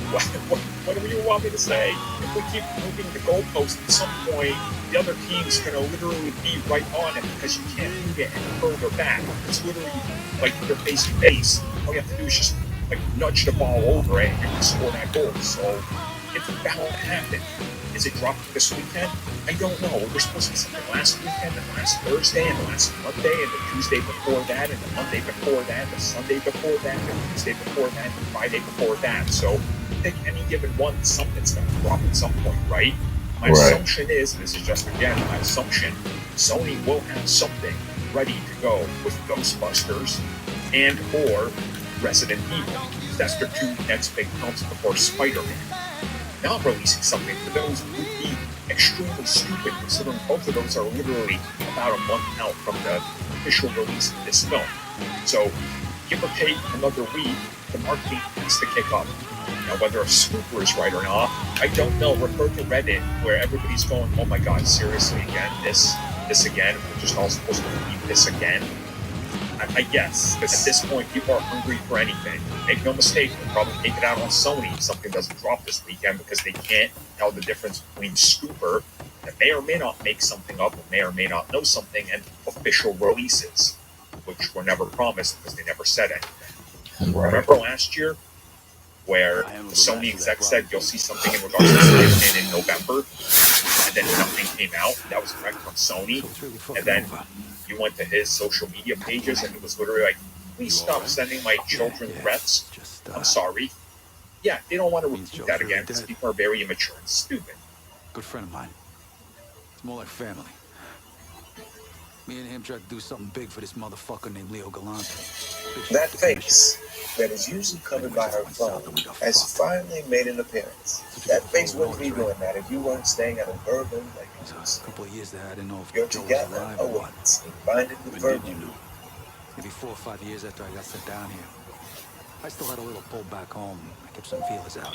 What do you want me to say? If we keep moving the goalpost, at some point, the other team's going to literally be right on it because you can't move it any further back. It's literally like they're face to face. All you have to do is just like nudge the ball over it and you can score that goal. So it's bound to happen. Is it dropping this weekend? I don't know. We're supposed to be something last weekend and last Thursday and last Monday and the Tuesday before that and the Monday before that and the Sunday before that and the Tuesday before that and the Friday before that. So pick any given one, something's going to drop at some point, right? My assumption is, and this is just again my assumption, Sony will have something ready to go with Ghostbusters and or Resident Evil. That's their 2 next big films before Spider-Man. Not releasing something for those would be extremely stupid, considering both of those are literally about a month out from the official release of this film. So, give or take another week, the marketing needs to kick up. Now, whether a scooper is right or not, I don't know. Refer to Reddit, where everybody's going, oh my god, seriously again, this again, we're just all supposed to believe this again. I guess, because at this point, people are hungry for anything. Make no mistake, they'll probably take it out on Sony if something doesn't drop this weekend, because they can't tell the difference between scooper that may or may not make something up, or may or may not know something, and official releases, which were never promised because they never said anything. Remember last year, where the Sony exec said you'll see something in regards to Spider-Man in November, and then nothing came out? That was correct on Sony, So it's really and fucking then over. you went to his social media pages and it was literally like, please stop sending my children threats. Just, I'm sorry. Yeah, they don't want to means repeat Joe's that really again because dead. people are very immature and stupid. Good friend of mine. It's more like family. Me and him tried to do something big for this motherfucker named Leo Galante. That face that is usually covered by her phone has finally made an appearance. That face wouldn't be doing that if you weren't staying at a bourbon like It was a couple of years that I didn't know if your Joe was together alive or what. awaits in Binding the When Verbal. did you know? Maybe 4 or 5 years after I got sent down here. I still had a little pull back home. I kept some feelers out.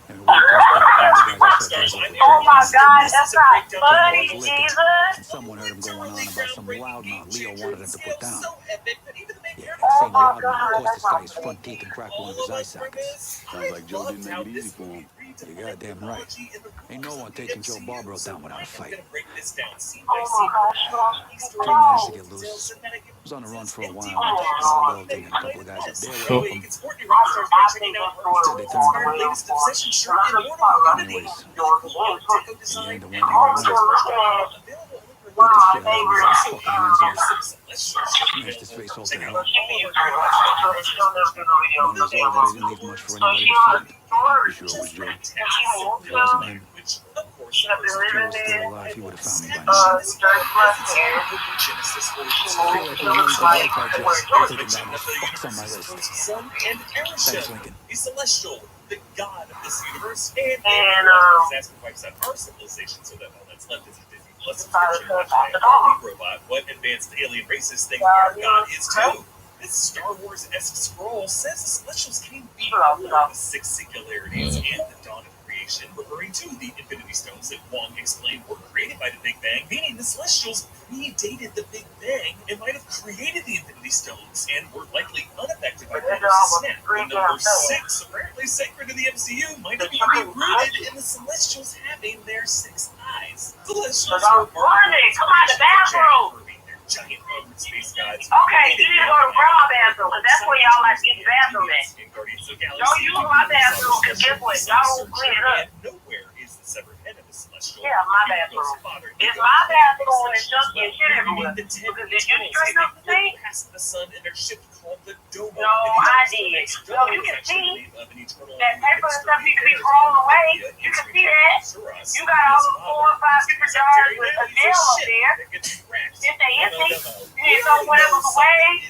And when word comes back, one of the guys I shot down over Oh my Joe God, that's not funny, was licking. Jesus. And someone heard him going on about some loudmouth Leo wanted him to put down. So epic that even the main Yeah, character that same Oh my loudmouth God, cost that's this guy not his front teeth and cracked one of his eye sockets. Sounds like Joe didn't make it easy for him. You're goddamn right. Ain't no one taking Joe Barbaro down without a fight. Oh my gosh, Joe managed to get loose. Was on the run for a while. Paul Welting and a couple of guys up there were helping. Instead, they turned him around. Anyways, he ain't the one who One of my fucking hands on. favorites. Smashed his face all to hell. When it When was over, they didn't leave much for anybody to find. You sure it was Joe? If he moved If it wasn't him, him, she have been if Joe living was still there. alive, he would have found me by now. He just left here. I feel like we're ready to break our jets. Taking down those fucks on my list. Thanks, Lincoln. The celestial, the god of this universe, and sacrifice on our civilization so that all that's left is a Disney Plus subscription. Robot, what advanced alien racist thing our god is too. This Star Wars-esque scroll says the Celestials came before the six singularities and the dawn of creation, referring to the Infinity Stones that Wong explained were created by the Big Bang, meaning the Celestials predated the Big Bang and might have created the Infinity Stones and were likely unaffected by Thanos' snap. The number 6, apparently sacred to the MCU, might even be rooted in the Celestials having their 6 eyes. Celestials were Come out the bathroom. giant armored space gods. Okay, you need to go to grandma's bathroom, because that's where y'all like to use the bathroom at. Don't use my bathroom, because guess what? Y'all don't clean it up. Nowhere is the severed head of the celestial. Yeah, my bathroom. It's my bathroom, and junky and shit everywhere. The Because did you straighten up the thing? past the sun in their ship called the Domo. No, I did. No, you can see that paper and stuff needs to be thrown away. You can see that. You got all the 4 or 5 different jars with a nail up there. If they empty, you need to throw whatever's away.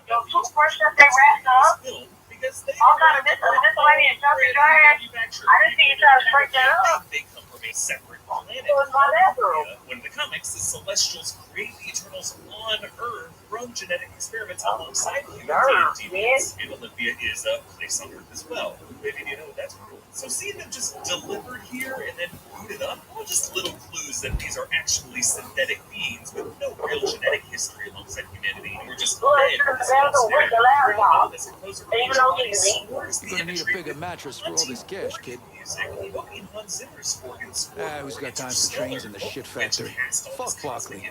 Your toothbrush that they wrapped up. All kind of miscellaneous junk and trash. I didn't see you try to straighten that up. They come from a separate planet. So it's my bathroom. When in the comics, the Celestials create the Eternals on Earth from genetic experiments alongside the humans and deviants. And Olympia is a place on Earth as well. Maybe you know that's cool. So seeing them just delivered here and then booted up, well, just little clues that these are actually synthetic beings with no real genetic history alongside humanity. And we're just dead from this You're gonna need a bigger mattress for all this cash, kid. Who's got time for trains in the shit factory? Fuck Barkley.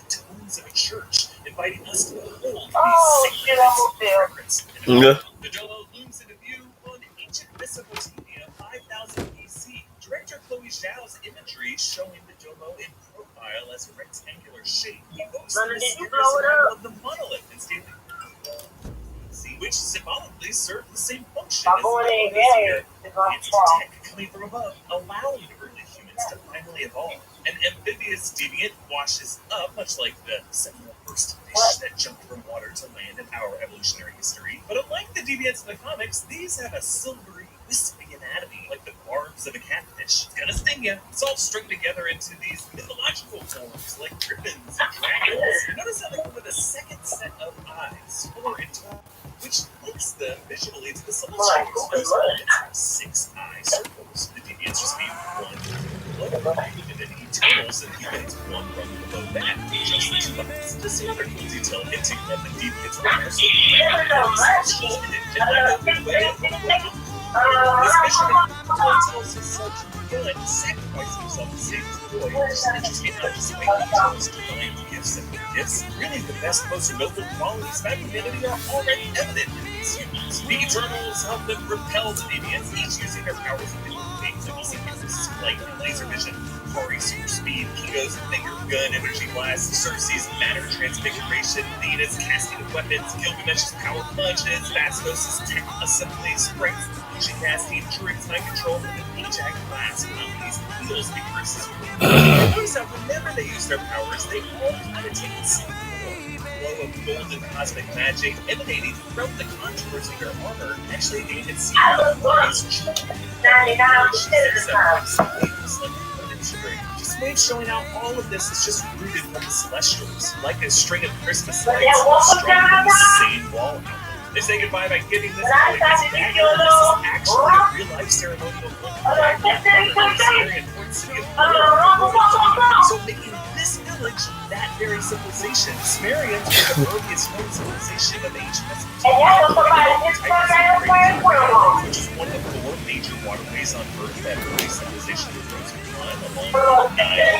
Tones of a church, inviting us to behold Oh, these shit, I almost there. Yeah. The Domo looms into view on ancient Mesopotamia, 5000 BC. Director Chloe Zhao's imagery showing the Domo in profile as a rectangular shape evokes Brother, the did you mysterious blow it symbol up? of the monolith in Stanley, which symbolically served the same function My as boy the ain't Domo's gay. here. It's on It's fall. tech coming from above, allowing early humans to finally evolve. An amphibious deviant washes up, much like the seminal first fish that jumped from water to land in our evolutionary history. But unlike the deviants in the comics, these have a silvery, wispy anatomy, like the barbs of a catfish. It's gonna sting you. It's all stringed together into these mythological forms, like griffins and dragons. Notice how they come with a second set of eyes, 4 in total, which links them visually to the celestials. Those planets have 6 eye circles. The deviants just need 1 below, and then Eternals and humans 1 rung below that. Just another cool detail hinting that the deviants were also celestials and didn't this fisherman tells his son to sacrifice himself to save his boy. It's interesting how despite the Eternals' divine gifts and gifts, really the best, most noble qualities about humanity are already evident in these humans. The Eternals help them repel the deviants, each using their powers in different ways, like Thanatos' flight and laser vision, Kori's super speed, Kiko's finger gun energy blast, Cersei's matter transfiguration, Thena's casting of weapons, Gilgamesh's power punch, and Vastos' tech assembly, Sprite's fusion casting, Druid's mind control, and the Ajax blast abilities and heals Icarus's wing. Notice how whenever they use their powers, they all kind of take the same form. Flow of golden cosmic magic emanating from the contours of their armor. Actually, they had seen Kori's Just Wave showing out all of this is just rooted from the Celestials, like a string of Christmas lights strung from the same wall. They say goodbye by giving this boy his dagger. This is actually a real-life ceremonial so making this village that very civilization. Sumerians were the earliest known civilization of ancient Mesopotamia, which is one of 4 major waterways on Earth that early civilization was rose to climb along the Nile.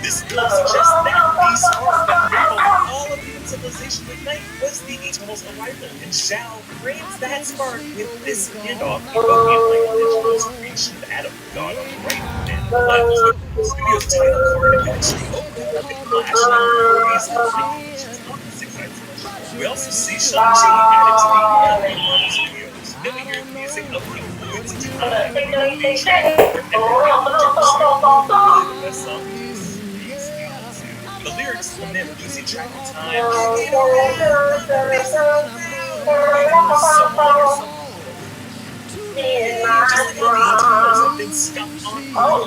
This bill suggests that these stars that rival all of human civilization at night was the Eternal's arrival, and Zhao frames that spark with this handoff evoking Michelangelo's creation of Adam, God on the right, and the left. The studio's title card eventually opened up in Flash and Furries and Liquidations on the 6 sides. We also see Shang-Chi added to the Marvel Studios. Then we hear the music of the Fluids and Time, and then the song. The lyrics lament losing track of time. Just like all the Eternals have been stuck on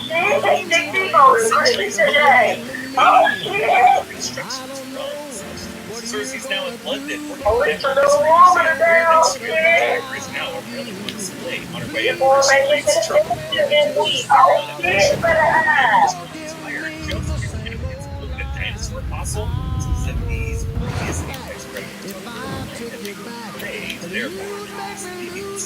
centuries today. Cersei's now in London working on Museum where the Trinity dagger is now available on display on her way up to Street's trouble. Dinosaur fossil to these previous apex predators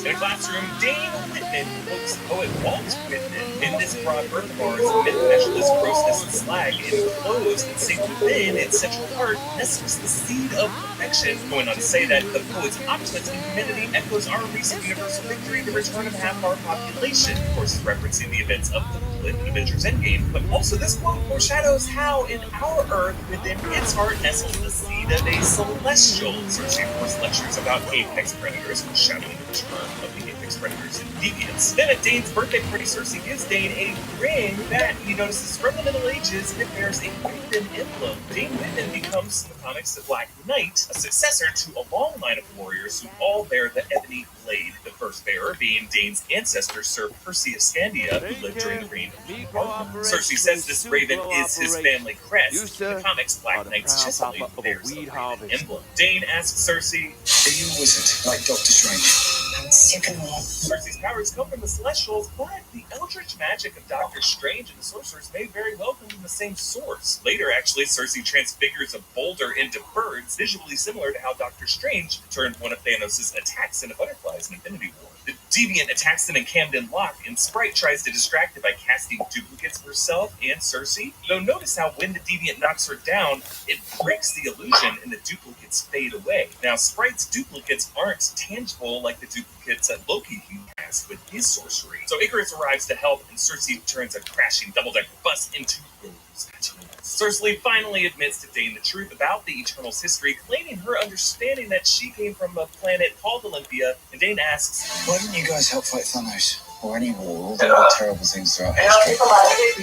in a classroom, Dane Whitman quotes poet Walt Whitman. In this broad birth of ours, amid measureless grossness and slag, enclosed and safe within its central heart, nestles the seed of perfection. Going on to say that the poet's optimism in humanity echoes our recent universal victory, the return of half our population. Of course, referencing the events of the Avengers Endgame, but also this quote foreshadows how in our Earth, within its heart, nestles the seed of a celestial. Cersei, of course, lectures about apex predators, foreshadowing the return of the apex predators and deviants. Then at Dane's birthday party, Cersei gives Dane a ring that he notices from the Middle Ages, and it bears a Whitman emblem. Dane Whitman becomes, in the comics, the Black Knight, a successor to a long line of warriors who all bear the ebony blade, the first bearer being Dane's ancestor, Sir Percy of Scandia, who lived during the reign of Arthur. Cersei says this raven is his family crest. In the comics, Black Knight's chest plate bears a raven emblem. Dane asks Cersei, Are you a wizard, like Doctor Strange? I'm sycamore. Cersei's powers come from the Celestials, but the eldritch magic of Doctor Strange and the sorcerers may very well come from the same source. Later, actually, Cersei transfigures a boulder into birds, visually similar to how Doctor Strange turned one of Thanos' attacks into butterflies in Infinity War. The deviant attacks them in Camden Lock, and Sprite tries to distract it by casting duplicates of herself and Cersei. Though notice how when the deviant knocks her down, it breaks the illusion and the duplicates fade away. Now, Sprite's duplicates aren't tangible like the duplicates that Loki can cast with his sorcery. So Icarus arrives to help, and Cersei turns a crashing double-decker bus into rose petals. Cersei finally admits to Dane the truth about the Eternals' history, claiming her understanding that she came from a planet called Olympia, and Dane asks, Why didn't you guys help fight Thanos? Or any war, all the other terrible things throughout history?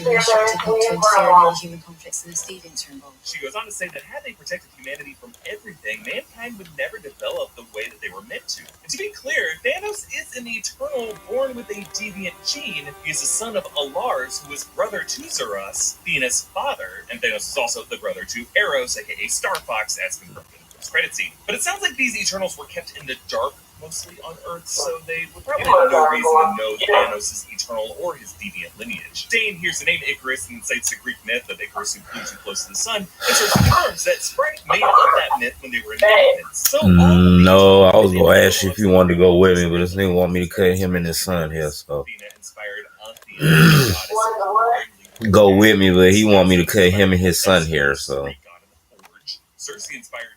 We wish to control human conflicts and the deviants are involved. She goes on to say that had they protected humanity from everything, mankind would never develop the way that they were meant to. And to be clear, Thanos is an Eternal born with a deviant gene. He is the son of Alars, who is brother to Zeus, Thena's father, and Thanos is also the brother to Eros, aka Star Fox, as confirmed in the post-credit scene. But it sounds like these Eternals were kept in the dark mostly on Earth, so they would probably have no reason to know Thanos' Eternal or his deviant lineage. Dane hears the name Icarus and cites the Greek myth of Icarus who flew too close to the sun, and so confirms that Sprite made up that myth when they were in infants. So no, I was gonna ask you if you wanted to go with me, but this nigga want me to cut him in the sun here, so go with me, but he want me to cut him and his son here, so. Cersei inspired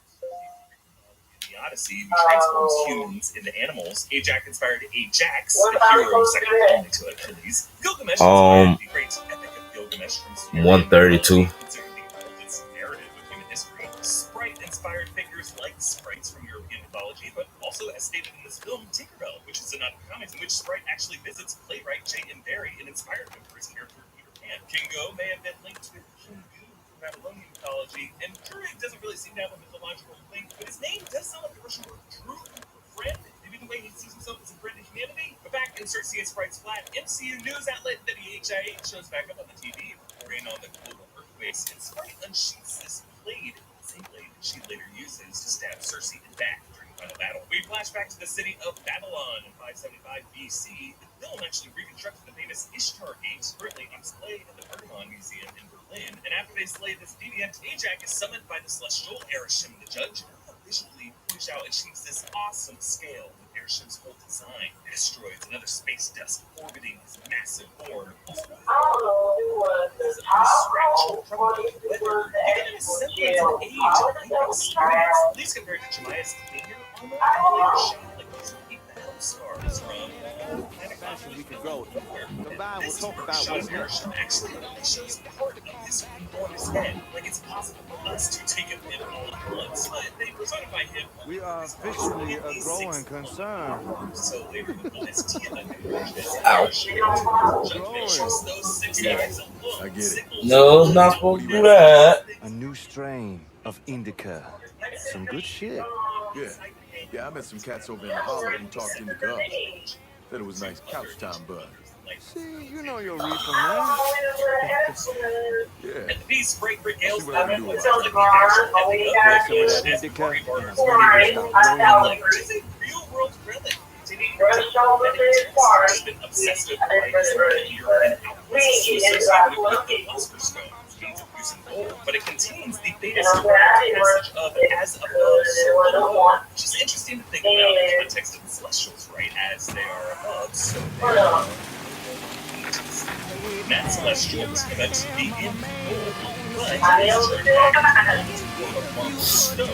Odyssey, who transforms humans into animals. Ajax inspired Ajax, the hero second only to Achilles. Gilgamesh inspired the great epic of Gilgamesh from Sumerian 132. considered the oldest narrative of human history. Sprite inspired figures like sprites from European mythology, but also, as stated in this film, Tinkerbell, which is a nod to comics in which Sprite actually visits playwright J.M. Barrie and inspired him for his character Peter Pan. Kingo may have been linked with Kingu from Babylonian mythology, and Druid doesn't really seem to have a mythological link, but his name does sound like the Russian word Druid, friend. Maybe the way he sees himself as a friend to humanity. But back in Cersei and Sprite's flat, MCU news outlet WHIA shows back up on the TV, reporting on the global earthquakes, and Sprite unsheaths this blade, the same blade that she later uses to stab Cersei in the back during the final battle. We flash back to the city of Babylon in 575 BC. The film actually reconstructed the famous Ishtar Gate, currently on display at the Pergamon Museum in Berlin. And after they slay this deviant, Ajax is summoned by the celestial Ereshim the Judge, who visually push out achieves this awesome scale with Ereshim's whole design. Asteroids and other space dust orbiting his massive orb. Also, there's a scratch from the weather, giving him a semblance of age and experience. At least compared to Jemiah's cleaner armor, and the later shot like these big battle stars from we could go. This is where shot of Ereshim actually only shows part of his enormous head. Like it's possible for us to take him in all at once, but they personify him. We are officially a growing concern. So later the bonus I get it. No, it's not supposed to do that. A new strain of indica. Some good shit. Yeah, I met some cats over in the hollow who talked indica up. Said it was nice couch time bud. See, you know your reefer, man. Yeah. And the piece break Gale's See what I can do like about the it. action and the upgrade as Cory Barber's like is a real world relic. Has been obsessed with European outputs associated with the Luster Stone. Using gold, but it contains the famous message of as above, so below, which is interesting to think about in the context of the Celestials, right? As they are above, so they are that Celestial was meant to be in gold, but it turned out to be a marble stone.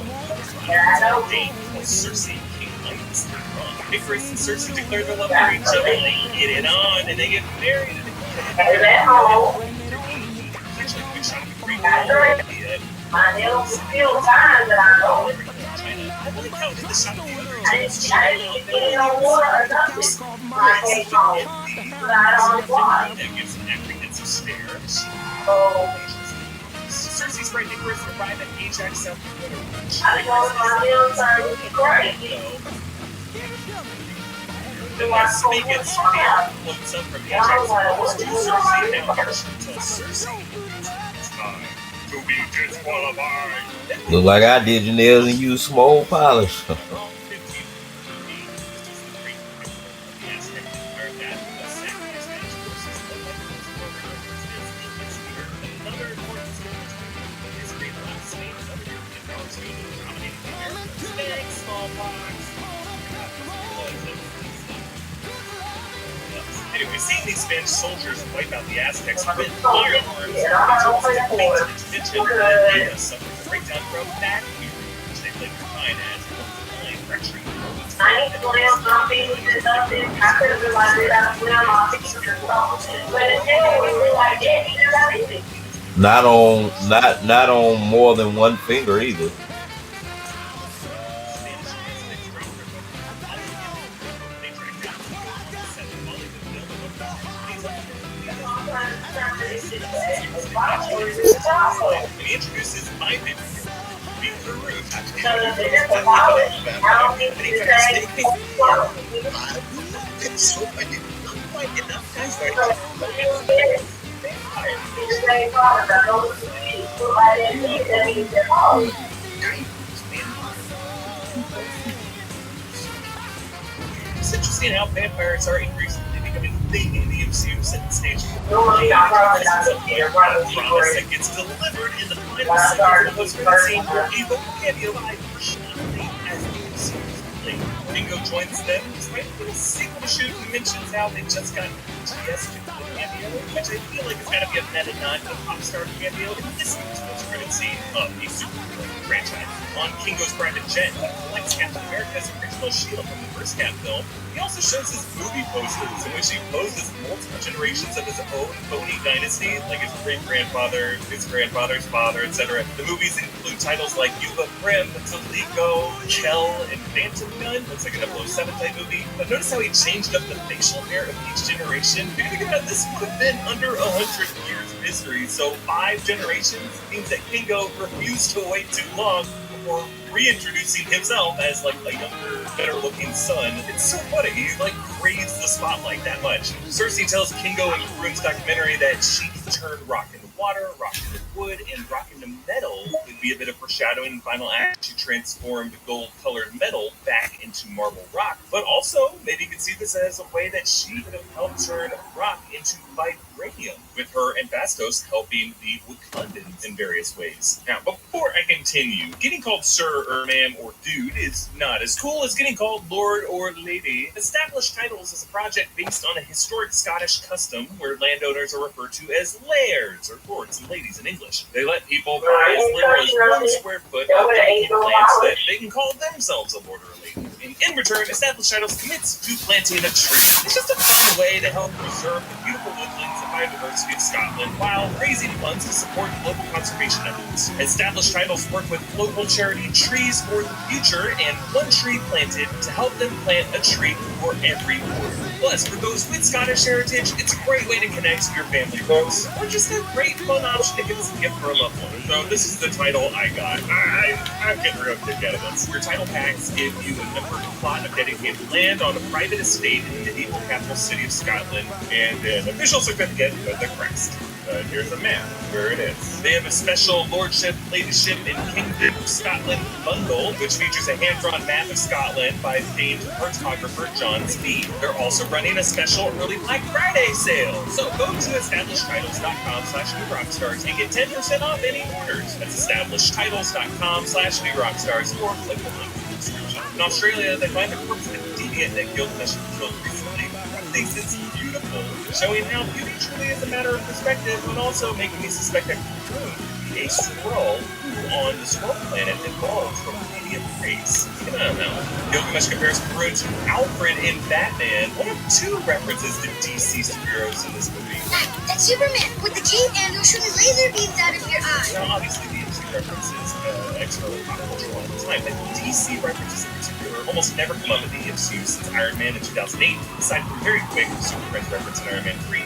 Dane called Cersei King Midas their wrong. Icarus and Cersei declare their love for each other, they get it on, and they get married, and Cersei's right Icarus arrive at Ajax, South the last speaking spear floats up from Ajax to Cersei now tells Cersei it's time to be disqualified. Look like I did your nails and used small polish. Anyway, seeing these Spanish soldiers wipe out the Aztecs with firearms, it's painted into and suffers a breakdown from that weird, which they played fine as line fracturing. Not on more than one finger either. He introduces my favorite being Peru. So funny. Not quite enough guys It's interesting how vampires are increasingly becoming a thing in the MCU set stage. Promise that gets delivered in the final sequence of the post-credit scene where a vocal cameo by as the MCU's playing. Bingo joins them, despite a little sequel shoot who mentions how they just got GS to the cameo, which I feel like is going to be a meta nod to a pop star cameo in this week's post-credit scene of a superhero. franchise. On Kingo's private jet, he collects Captain America's original shield from the first Cap film. He also shows his movie posters in which he poses multiple generations of his own phony dynasty, like his great-grandfather, his grandfather's father, etc. The movies include titles like Yuba Prim, Toliko, Kel, and Phantom Gun. Looks like an 007 type movie. But notice how he changed up the facial hair of each generation. If you think about it, this would have been under 100 years of history, so 5 generations means that Kingo refused to wait too long before reintroducing himself as like a younger, better-looking son. It's so funny. He like craves the spotlight that much. Cersei tells Kingo in Karoon's documentary that she can turn rock into water, rock into wood, and rock into metal. Could be a bit of foreshadowing in final act. She transformed gold-colored metal back into marble rock, but also maybe you could see this as a way that she could have helped turn rock into vibranium, with her and Bastos helping the Wakandans in various ways. Now, before I continue, getting called sir or ma'am or dude is not as cool as getting called lord or lady. Established Titles is a project based on a historic Scottish custom where landowners are referred to as lairds, or lords and ladies in English. They let people buy as little as 1 square foot of dedicated land so that they can call themselves a lord or a lady. In return, Established Titles commits to planting a tree. It's just a fun way to help preserve the beautiful woodlands and biodiversity of Scotland while raising funds to support local conservation efforts. Established Titles work with local charity Trees for the Future and One Tree Planted to help them plant a tree for every order. Plus, for those with Scottish heritage, it's a great way to connect to your family roots, or just a great fun option to give as a gift for a loved one. So this is the title I got. I'm getting real kick out of this. Your title packs give you a numbered plot of dedicated land on a private estate in the medieval capital city of Scotland, and an official certificate with a crest. Here's a map where it is. They have a special Lordship, Ladyship, and Kingdom of Scotland bundle, which features a hand-drawn map of Scotland by famed cartographer John Speed. They're also running a special early Black Friday sale. So go to establishedtitles.com/newrockstars and get 10% off any orders. That's establishedtitles.com/newrockstars, or click the link in the description. In Australia, they find a corpse of a deviant that Gilgamesh killed recently. Thinks it's beautiful, showing how beauty truly is a matter of perspective, and also making me suspect that Karoon could be a Skrull who, on the Skrull planet, evolved from a medium race. I don't know. Gilgamesh compares Karoon to Alfred in Batman, one of 2 references to DC superheroes in this movie. That's Superman with the cape and he'll shoot his laser beams out of your eye. Now, obviously, the MC references external pop culture all the time, but DC references in particular almost never come up in the MCU since Iron Man in 2008, aside from a very quick Superman's reference in Iron Man 3.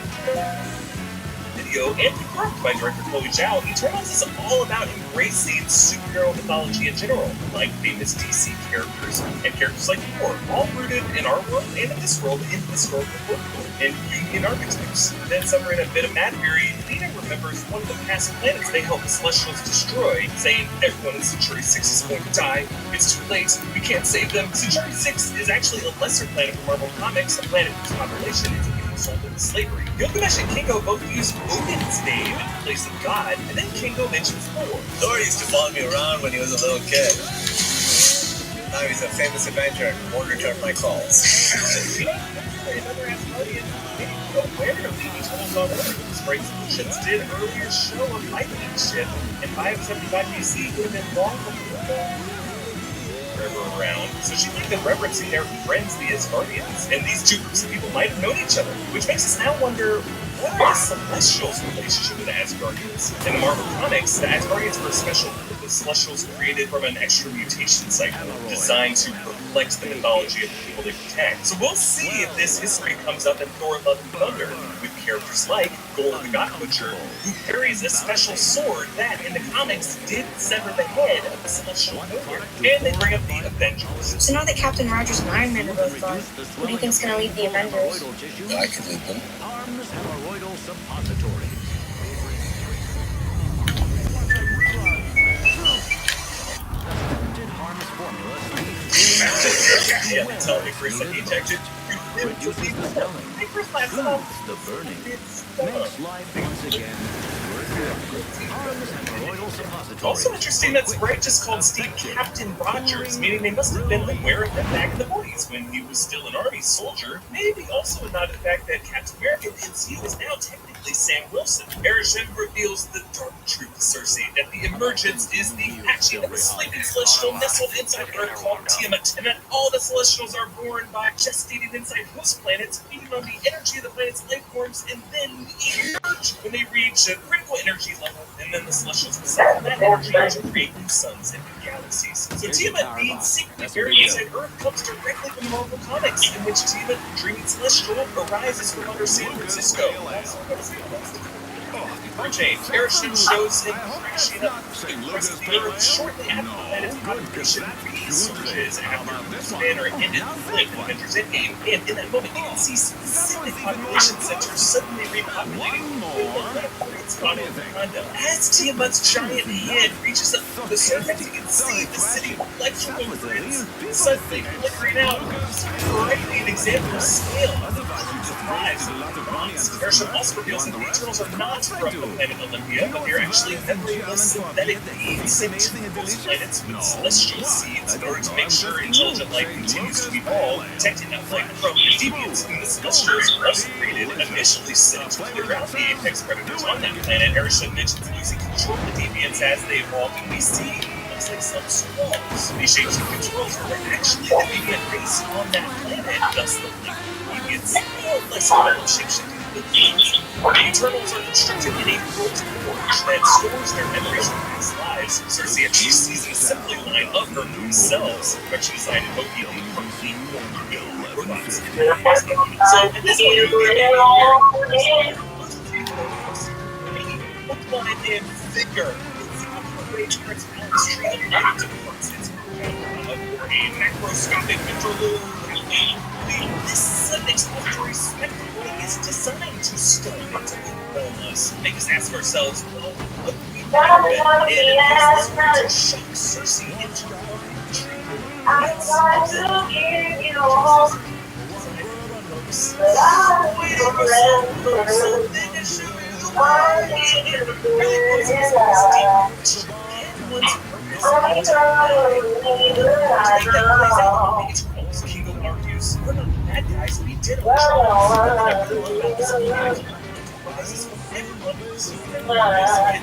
Video and confirmed by director Chloe Zhao, Eternals is all about embracing superhero mythology in general, like famous DC characters and characters like Thor, all rooted in our world and in this world in historical folklore and Union archetypes. Then, suffering a bit of mad fury, Lena remembers one of the past planets they helped the Celestials destroy, saying everyone in Century 6 is going to die. It's too late. We can't save them. Century 6 is actually a lesser planet from Marvel Comics, a planet whose population is sold into slavery. Gilgamesh and Kingo both use Odin's name in place of God, and then Kingo mentions Thor. Thor used to follow me around when he was a little kid. Now he's a famous Avenger and won't return my calls. Another Asgardian aware of the Eternals on Earth. Sprite Solutions did earlier show a Viking ship in 575 BC would have been long before around, so she might have been referencing their friends, the Asgardians, and these 2 groups of people might have known each other, which makes us now wonder, what are the Celestials' relationship with the Asgardians? In the Marvel Comics, the Asgardians were a special group of Celestials created from an extra mutation cycle designed to reflect the mythology of the people they protect. So we'll see if this history comes up in Thor: Love and Thunder, with characters like Gorr the God Butcher, who carries a special sword that, in the comics, did sever the head of the Celestial Ogre. And they bring up the Avengers. So now that Captain Rogers and Iron Man are both gone, who do you think's gonna lead the Avengers? I could lead them. Arms hemorrhoidal suppository. Harmless formula. Yeah, tell me Chris that he ejected. Reduces the swelling, soothes the burning, makes life once again worth living. Also interesting that Sprite just called Steve Captain Rogers, meaning they must have been aware of him back in the 40s when he was still an Army soldier. Maybe also a nod to the fact that Captain America in MCU is now technically Sam Wilson. Arishem reveals the dark truth to Cersei, that the emergence is the hatching of a sleeping celestial nestled inside Earth called Tiamat, and that all the celestials are born by gestating inside host planets, feeding on the energy of the planet's life forms, and then emerge when they reach a critical energy level, and then the celestials recycle that energy to create new suns and new galaxies. So Tiamat being secretly buried inside Earth comes directly from Marvel Comics, in which Tiamat, dreaming celestial, arises from under San Francisco. For change, Arishem shows him crashing up the crust of the Earth shortly after the planet's population resurges after Bruce Banner ended the flight of Avengers Endgame, and in that moment you can see specific population centers suddenly repopulating spot in Wakanda. As Tiamat's giant head reaches up to the surface, you can see the city of electrical grids suddenly flickering out. It's an example of scale. Arishem also reveals that the Eternals are not from the planet Olympia, but they're actually memberless synthetic beings sent to those planets with celestial seeds in order to make sure intelligent life continues to evolve, protecting that life from the deviants whom the celestials were also created, initially sent to clear out the apex predators on that planet. Arishem mentions losing control of the deviants as they evolve, and we see looks like some squalls. These shape-shifting squalls are actually the deviant race on that planet, thus the deviants more or less develop shape-shifting abilities. The Eternals are constructed in a world forge that stores their memories from past lives. Cersei actually sees an assembly line of her new selves, which she designed in Loki the complete robots. So at this point, look on it in figure. It's a macroscopic interlude. This expository spectacle is designed to stun and to overwhelm us, make us ask ourselves, well, what would we recommend to shock Cersei into our retreat? Let's give you all Kingo argues, we're not bad guys, we did our jobs.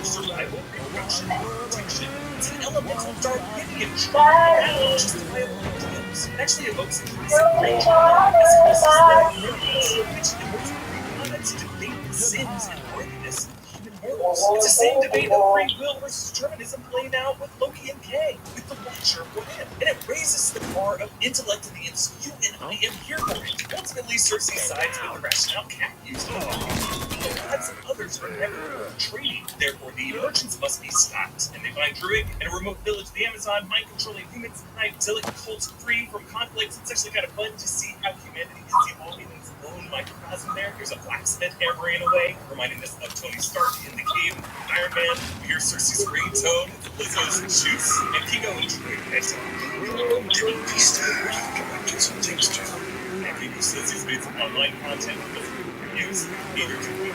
Survival, reproduction, protection. It's an elemental Darwinian trial, justifiable ideals. It actually evokes a concept of debate the sins and worthiness of human mortals. It's the same debate of free will versus determinism playing out with Loki and Kang, with the Watcher within. And it raises the bar of intellect in the MCU, and I am here for it. Ultimately, Cersei sides with the rationale Cat used. The gods of others are never trading, therefore the emergence must be stopped. And they find Druid in a remote village of the Amazon, mind-controlling humans, idyllic cults free from conflicts. It's actually kind of fun to see how humanity is evolving in its own microcosm there. There's a blacksmith hammering away, reminding us of Tony Stark in the game, Iron Man. We hear Cersei's ringtone, Lizzo's juice, and Kingo and Druid. And Kingo says he's made some online content because reviews, neither do we.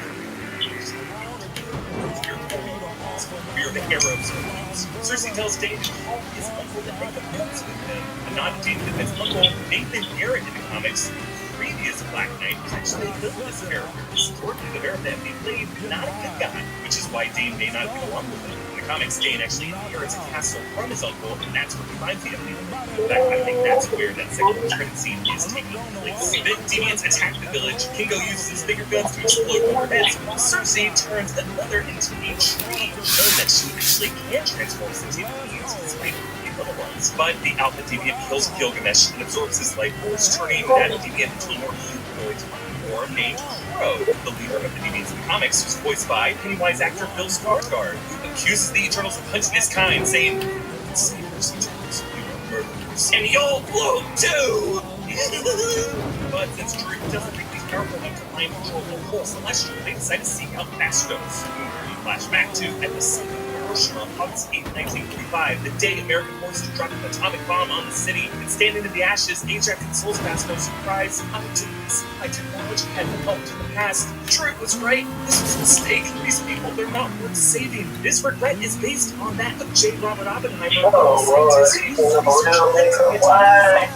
We are the heroes of things. Cersei tells Dane to call his uncle to make a notes with him. A nod to Dane that his uncle, Nathan Garrett in the comics, previous Black Knight, was actually a villainous character. Shortly, the Bear family played not a good guy, which is why Dane may not get along with him. In the comics, Dane actually inherits a castle from his uncle, and that's where he finds the family. In fact, I think that's where that second credit scene is taking place. The deviants attack the village. Kingo uses his finger guns to explode overheads. Cersei turns another into a tree, showing that she actually can transform into deviants despite the little ones. But the alpha deviant kills Gilgamesh and absorbs his life force, turning that deviant into a more humanoid form named Crow, the leader of the deviants in the comics, who's voiced by Pennywise actor Bill Skarsgård, who accuses the Eternals of hunting his kind, saying, "Saviors, Eternals, you are murderers, and y'all blow too!" But since Druid doesn't think he's powerful enough to mind control the whole celestial, they decide to seek out Bastos, who we flash back to at the summit. Hiroshima, August 8, 1945, the day American forces dropped an atomic bomb on the city, and standing in the ashes, Ajax consoles Fastos, who cries, my technology had helped in the past. The truth was right. This was a mistake. These people, they're not worth saving. This regret is based on that of J. Robert Oppenheimer, scientist who used research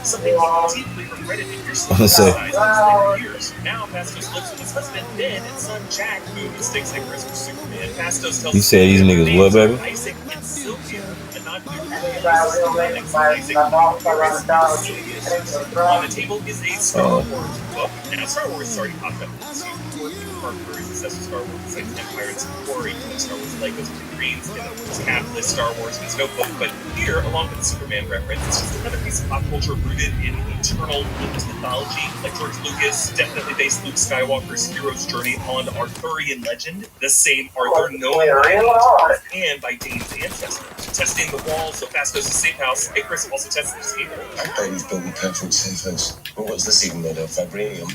something he deeply regretted and fiercely criticized in his later years. Now, Fastos lives with his husband Ben and son Jack, who mistakes Icarus for Superman. Fastos tells You said these niggas what, baby? Isaac and Sylvia, a non-nuclear Isaac, Icarus, and Sylvia's. On the table is a Star Wars book. Now, Star Wars has already popped up. Harper's successor Star Wars is like Empire and Story, Star Wars Legos figurines, and of course Capitalist Star Wars and his notebook. But here, along with the Superman reference, it's just another piece of pop culture rooted in eternal mythology. Like George Lucas definitely based Luke Skywalker's hero's journey on Arthurian legend, the same Arthur known by and by Dane's ancestors. Testing the walls of Fastos' safe house, Icarus also tested his table. I thought he was building perfect safe house. But what's this even made of? Vibranium?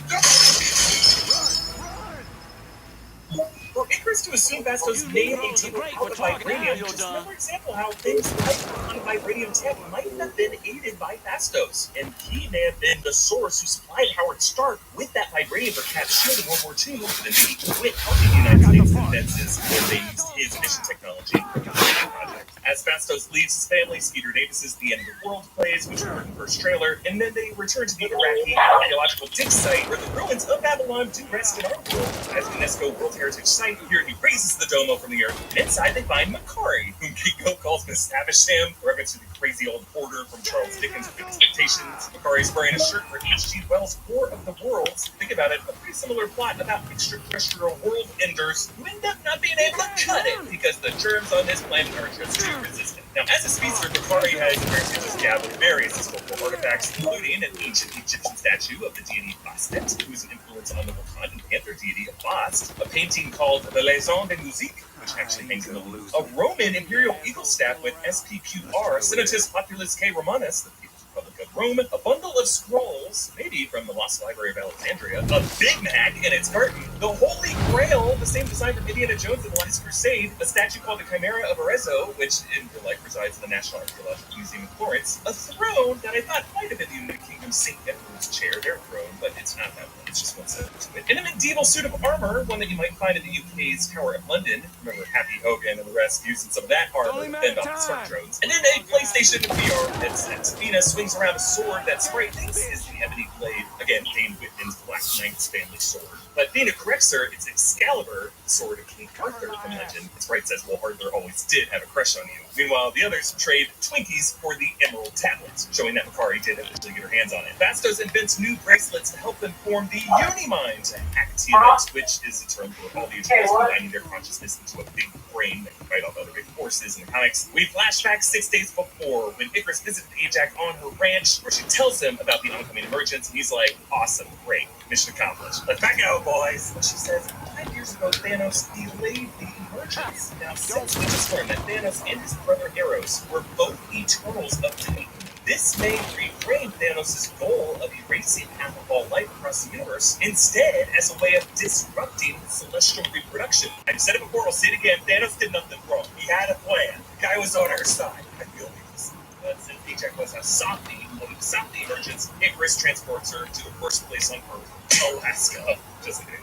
For Icarus to assume Fastos made a table out of vibranium, just another example how things like on vibranium tech might have been aided by Fastos, and he may have been the source who supplied Howard Stark with that vibranium for Cap Shield in World War II, with an equal wit helping the United States defenses when they used his mission technology for the project. As Fastos leaves his family, Skeeter Davis's The End of the World plays, which we heard in the first trailer, and then they return to the Iraqi archaeological dig site where the ruins of Babylon do rest in our world. As UNESCO World Heritage Site, here he raises the domo from the earth, and inside they find Makari, whom Kingo calls Miss Havisham, a reference to the crazy old hoarder from Charles Dickens' Expectations. Makari's wearing a shirt for H.G. Wells' War of the Worlds. Think about it, a pretty similar plot about extraterrestrial world enders who end up not being able to cut it because the germs on this planet are just too resistant. Now, as a speedster, Makari has apparently just gathered various historical artifacts, including an ancient Egyptian statue of the deity Bastet, who is an influence on the Wakandan panther deity of Bast, a painting called the Liaison de Musique, which actually hangs in the Louvre, a Roman imperial eagle staff with SPQR, Senatus Populis K Romanus, the People's Republic of Rome, a bundle of scrolls, maybe from the Lost Library of Alexandria, a Big Mac in its carton, the Holy Grail, the same design from Indiana Jones and the Last Crusade, a statue called the Chimera of Arezzo, which in real life resides in the National Archaeological Museum in Florence, a throne that I thought might have been the United Kingdom's St. Edward's chair, their throne, but it's not that one, it's just one side to it. And a medieval suit of armor, one that you might find in the UK's Tower of London. Remember Happy Hogan and the rest using some of that armor to fend off the smart drones. And then a PlayStation VR headset. Dina swings around a sword that Sprite thinks is the ebony blade. Again, Dane Whitman's Black Knight's family sword. But Dina corrects her, it's Excalibur, the sword of King Arthur from legend. Sprite says, well, Arthur always did have a crush on you. Meanwhile, the others trade Twinkies for the Emerald Tablets, showing that Makari did eventually get her hands on it. Fastos invents new bracelets to help them form the Unimind Activate, which is a term for all the Eternals combining their consciousness into a big brain that can fight off other big forces in the comics. We flash back 6 days before when Icarus visited Ajax on her ranch, where she tells him about the oncoming emergence, and he's like, awesome, great, mission accomplished. Let's back out, boys. But she says, 5 years ago, Thanos delayed the emergence. Now, since we just learned that Thanos and his brother Eros were both Eternals of Titan, this may reframe Thanos' goal of erasing half of all life across the universe instead as a way of disrupting celestial reproduction. I've said it before, I'll say it again, Thanos did nothing wrong. He had a plan. The guy was on our side. I feel this. But since Ajax was a softie, when he stopped the emergence, Icarus transports her to the worst place on Earth, Alaska. Just kidding.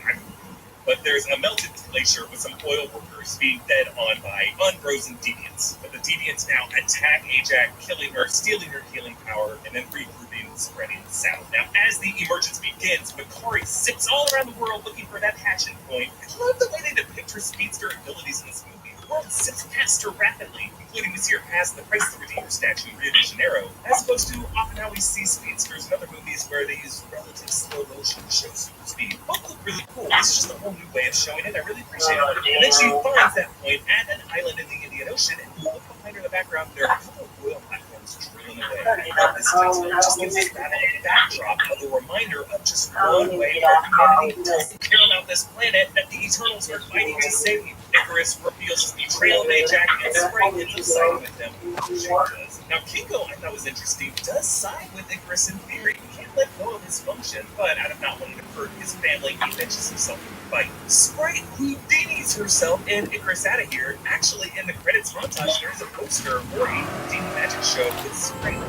But there's a melted glacier with some oil workers being fed on by unfrozen deviants. But the deviants now attack Ajax, killing her, stealing her healing power, and then regrouping and spreading south. Now, as the emergence begins, Makari zips all around the world looking for that hatching point. I love the way they depict her speedster abilities in this movie. The world zips past her rapidly, including this year past the Christ the Redeemer statue in Rio de Janeiro, as opposed to often how we see speedsters in other movies where they use relative slow motion to show super speed. Both look really cool. This is just a whole new way of showing it. I really appreciate it. And then she finds that point at an island in the Indian Ocean, and look behind her in the background, there are a couple of oil platforms drilling away. This just gives us that backdrop of a reminder of just one way our humanity doesn't care about this planet that the Eternals are fighting to save. Icarus reveals his betrayal of Ajax, and Sprite ends up siding with them. She does. Now, Kingo, I thought was interesting, does side with Icarus in theory. He can't let go of his function, but out of not wanting to hurt his family, he benches himself fight. Sprite Houdinis herself and Icarus out of here. Actually, in the credits montage, there's a poster for a Houdini magic show with Sprite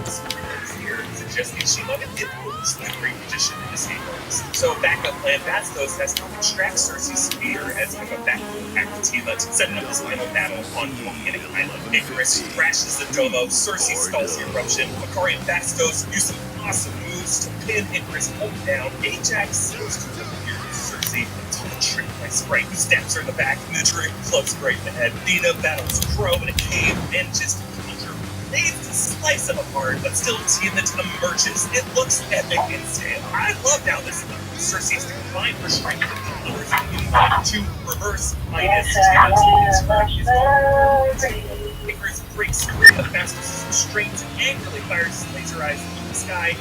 here, suggesting she might have influenced the great magician in this game. So backup plan Bastos has to extract Cersei's spear as kind of a backup Activa, setting up this final battle on Volcanic Island. Icarus crashes the Domo, Cersei stalls the eruption, Makari and Bastos use some awesome moves to pin Icarus hold down. Ajax seems to appear to Cersei until a trick by Sprite, who stabs her in the back, and the Druid clubs Sprite in the head. Dina battles Crow in a cave and just needs to slice him apart, but still Tiamat emerges. It looks epic and sad. I loved how this Cersei's to combine her strength with the others to reverse minus Icarus breaks free of Bastos' restraints and angrily fires his laser eyes into the sky.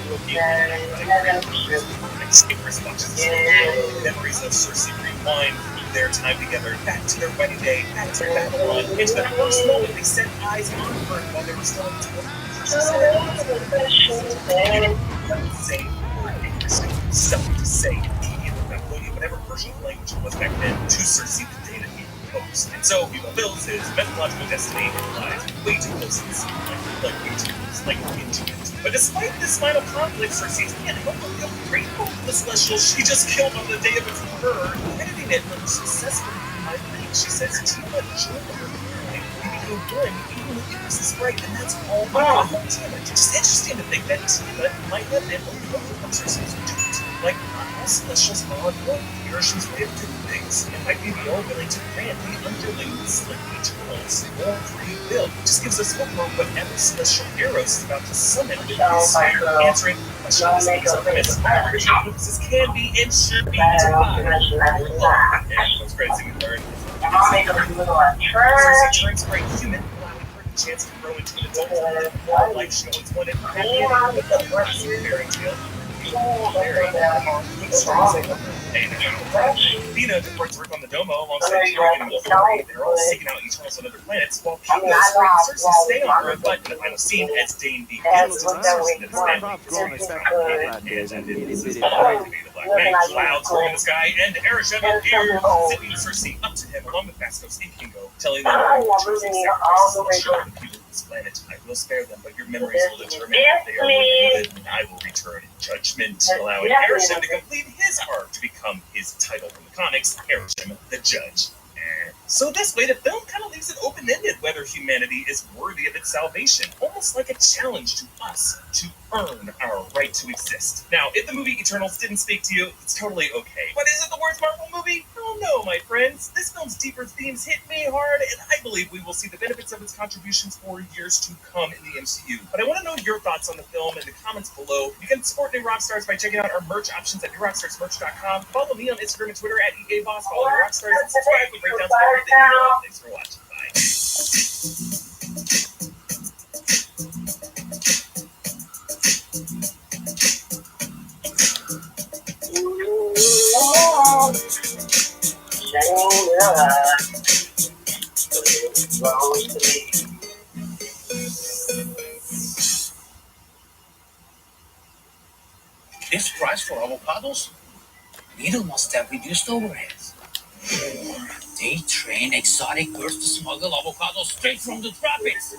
Icarus watches memories of Cersei rewind their time together, back to their wedding day, back to Babylon, into the first moment they set eyes on her while they were still in say something to say immediately, not quoting whatever version of language it was back then, to Cersei the day that he proposed. And so he fulfills his mythological destiny and lies way too close to the sea, like way too close, like into it. But despite this final conflict, Cersei can't help but feel grateful for the Celestials she just killed on the day of its birth. Crediting it for successfully my thing, she says Tiamat joined her. We became one, even with Icarus' Sprite, and that's all we know about Tiamat. It's just interesting to think that Tiamat might have been overlooked from Cersei's duped. Like, not all Celestials are on board with the Ocean's way of doing things, and might be all willing to grant the underlings like the Eternals more free will. It just gives us hope for whatever Celestial Eros is about to summon with this year. Answering questions is a premise. Original purposes can be and should be defined. And those credits we learned. Cersei turns great human, allowing her the chance to grow into an adult and life she always wanted. But the classic fairy tale. Dina departs work on the Domo alongside Tyrion and Wolverine. They're all seeking out Eternals on other planets, while Peggy and Cersei stay on Earth. But in the final scene, as Dane begins to Cersei that his family is complicated, and this is going to be the Black Knight. Clouds roll in the sky, and Arishem appears, zipping Cersei up to him along with Bastos and Kingo, telling them that choosing sacrifices will show the people of this planet. I will spare them, but your memories will determine if they are worthy of it, and I will return in judgment, allowing Arishem to complete his arc to become his title from the comics, Arishem the Judge. So this way, the film kind of leaves it open-ended whether humanity is worthy of its salvation, almost like a challenge to us to earn our right to exist. Now, if the movie Eternals didn't speak to you, it's totally okay. But is it the worst Marvel movie? Oh no, my friends. This film's deeper themes hit me hard, and I believe we will see the benefits of its contributions for years to come in the MCU. But I want to know your thoughts on the film in the comments below. You can support New Rockstars by checking out our merch options at newrockstarsmerch.com. Follow me on Instagram and Twitter at EABoss. Follow New Rockstars and subscribe for breakdowns of everything you love. Thanks for watching. This price for avocados? Lidl must have reduced overheads. They train exotic birds to smuggle avocados straight from the tropics.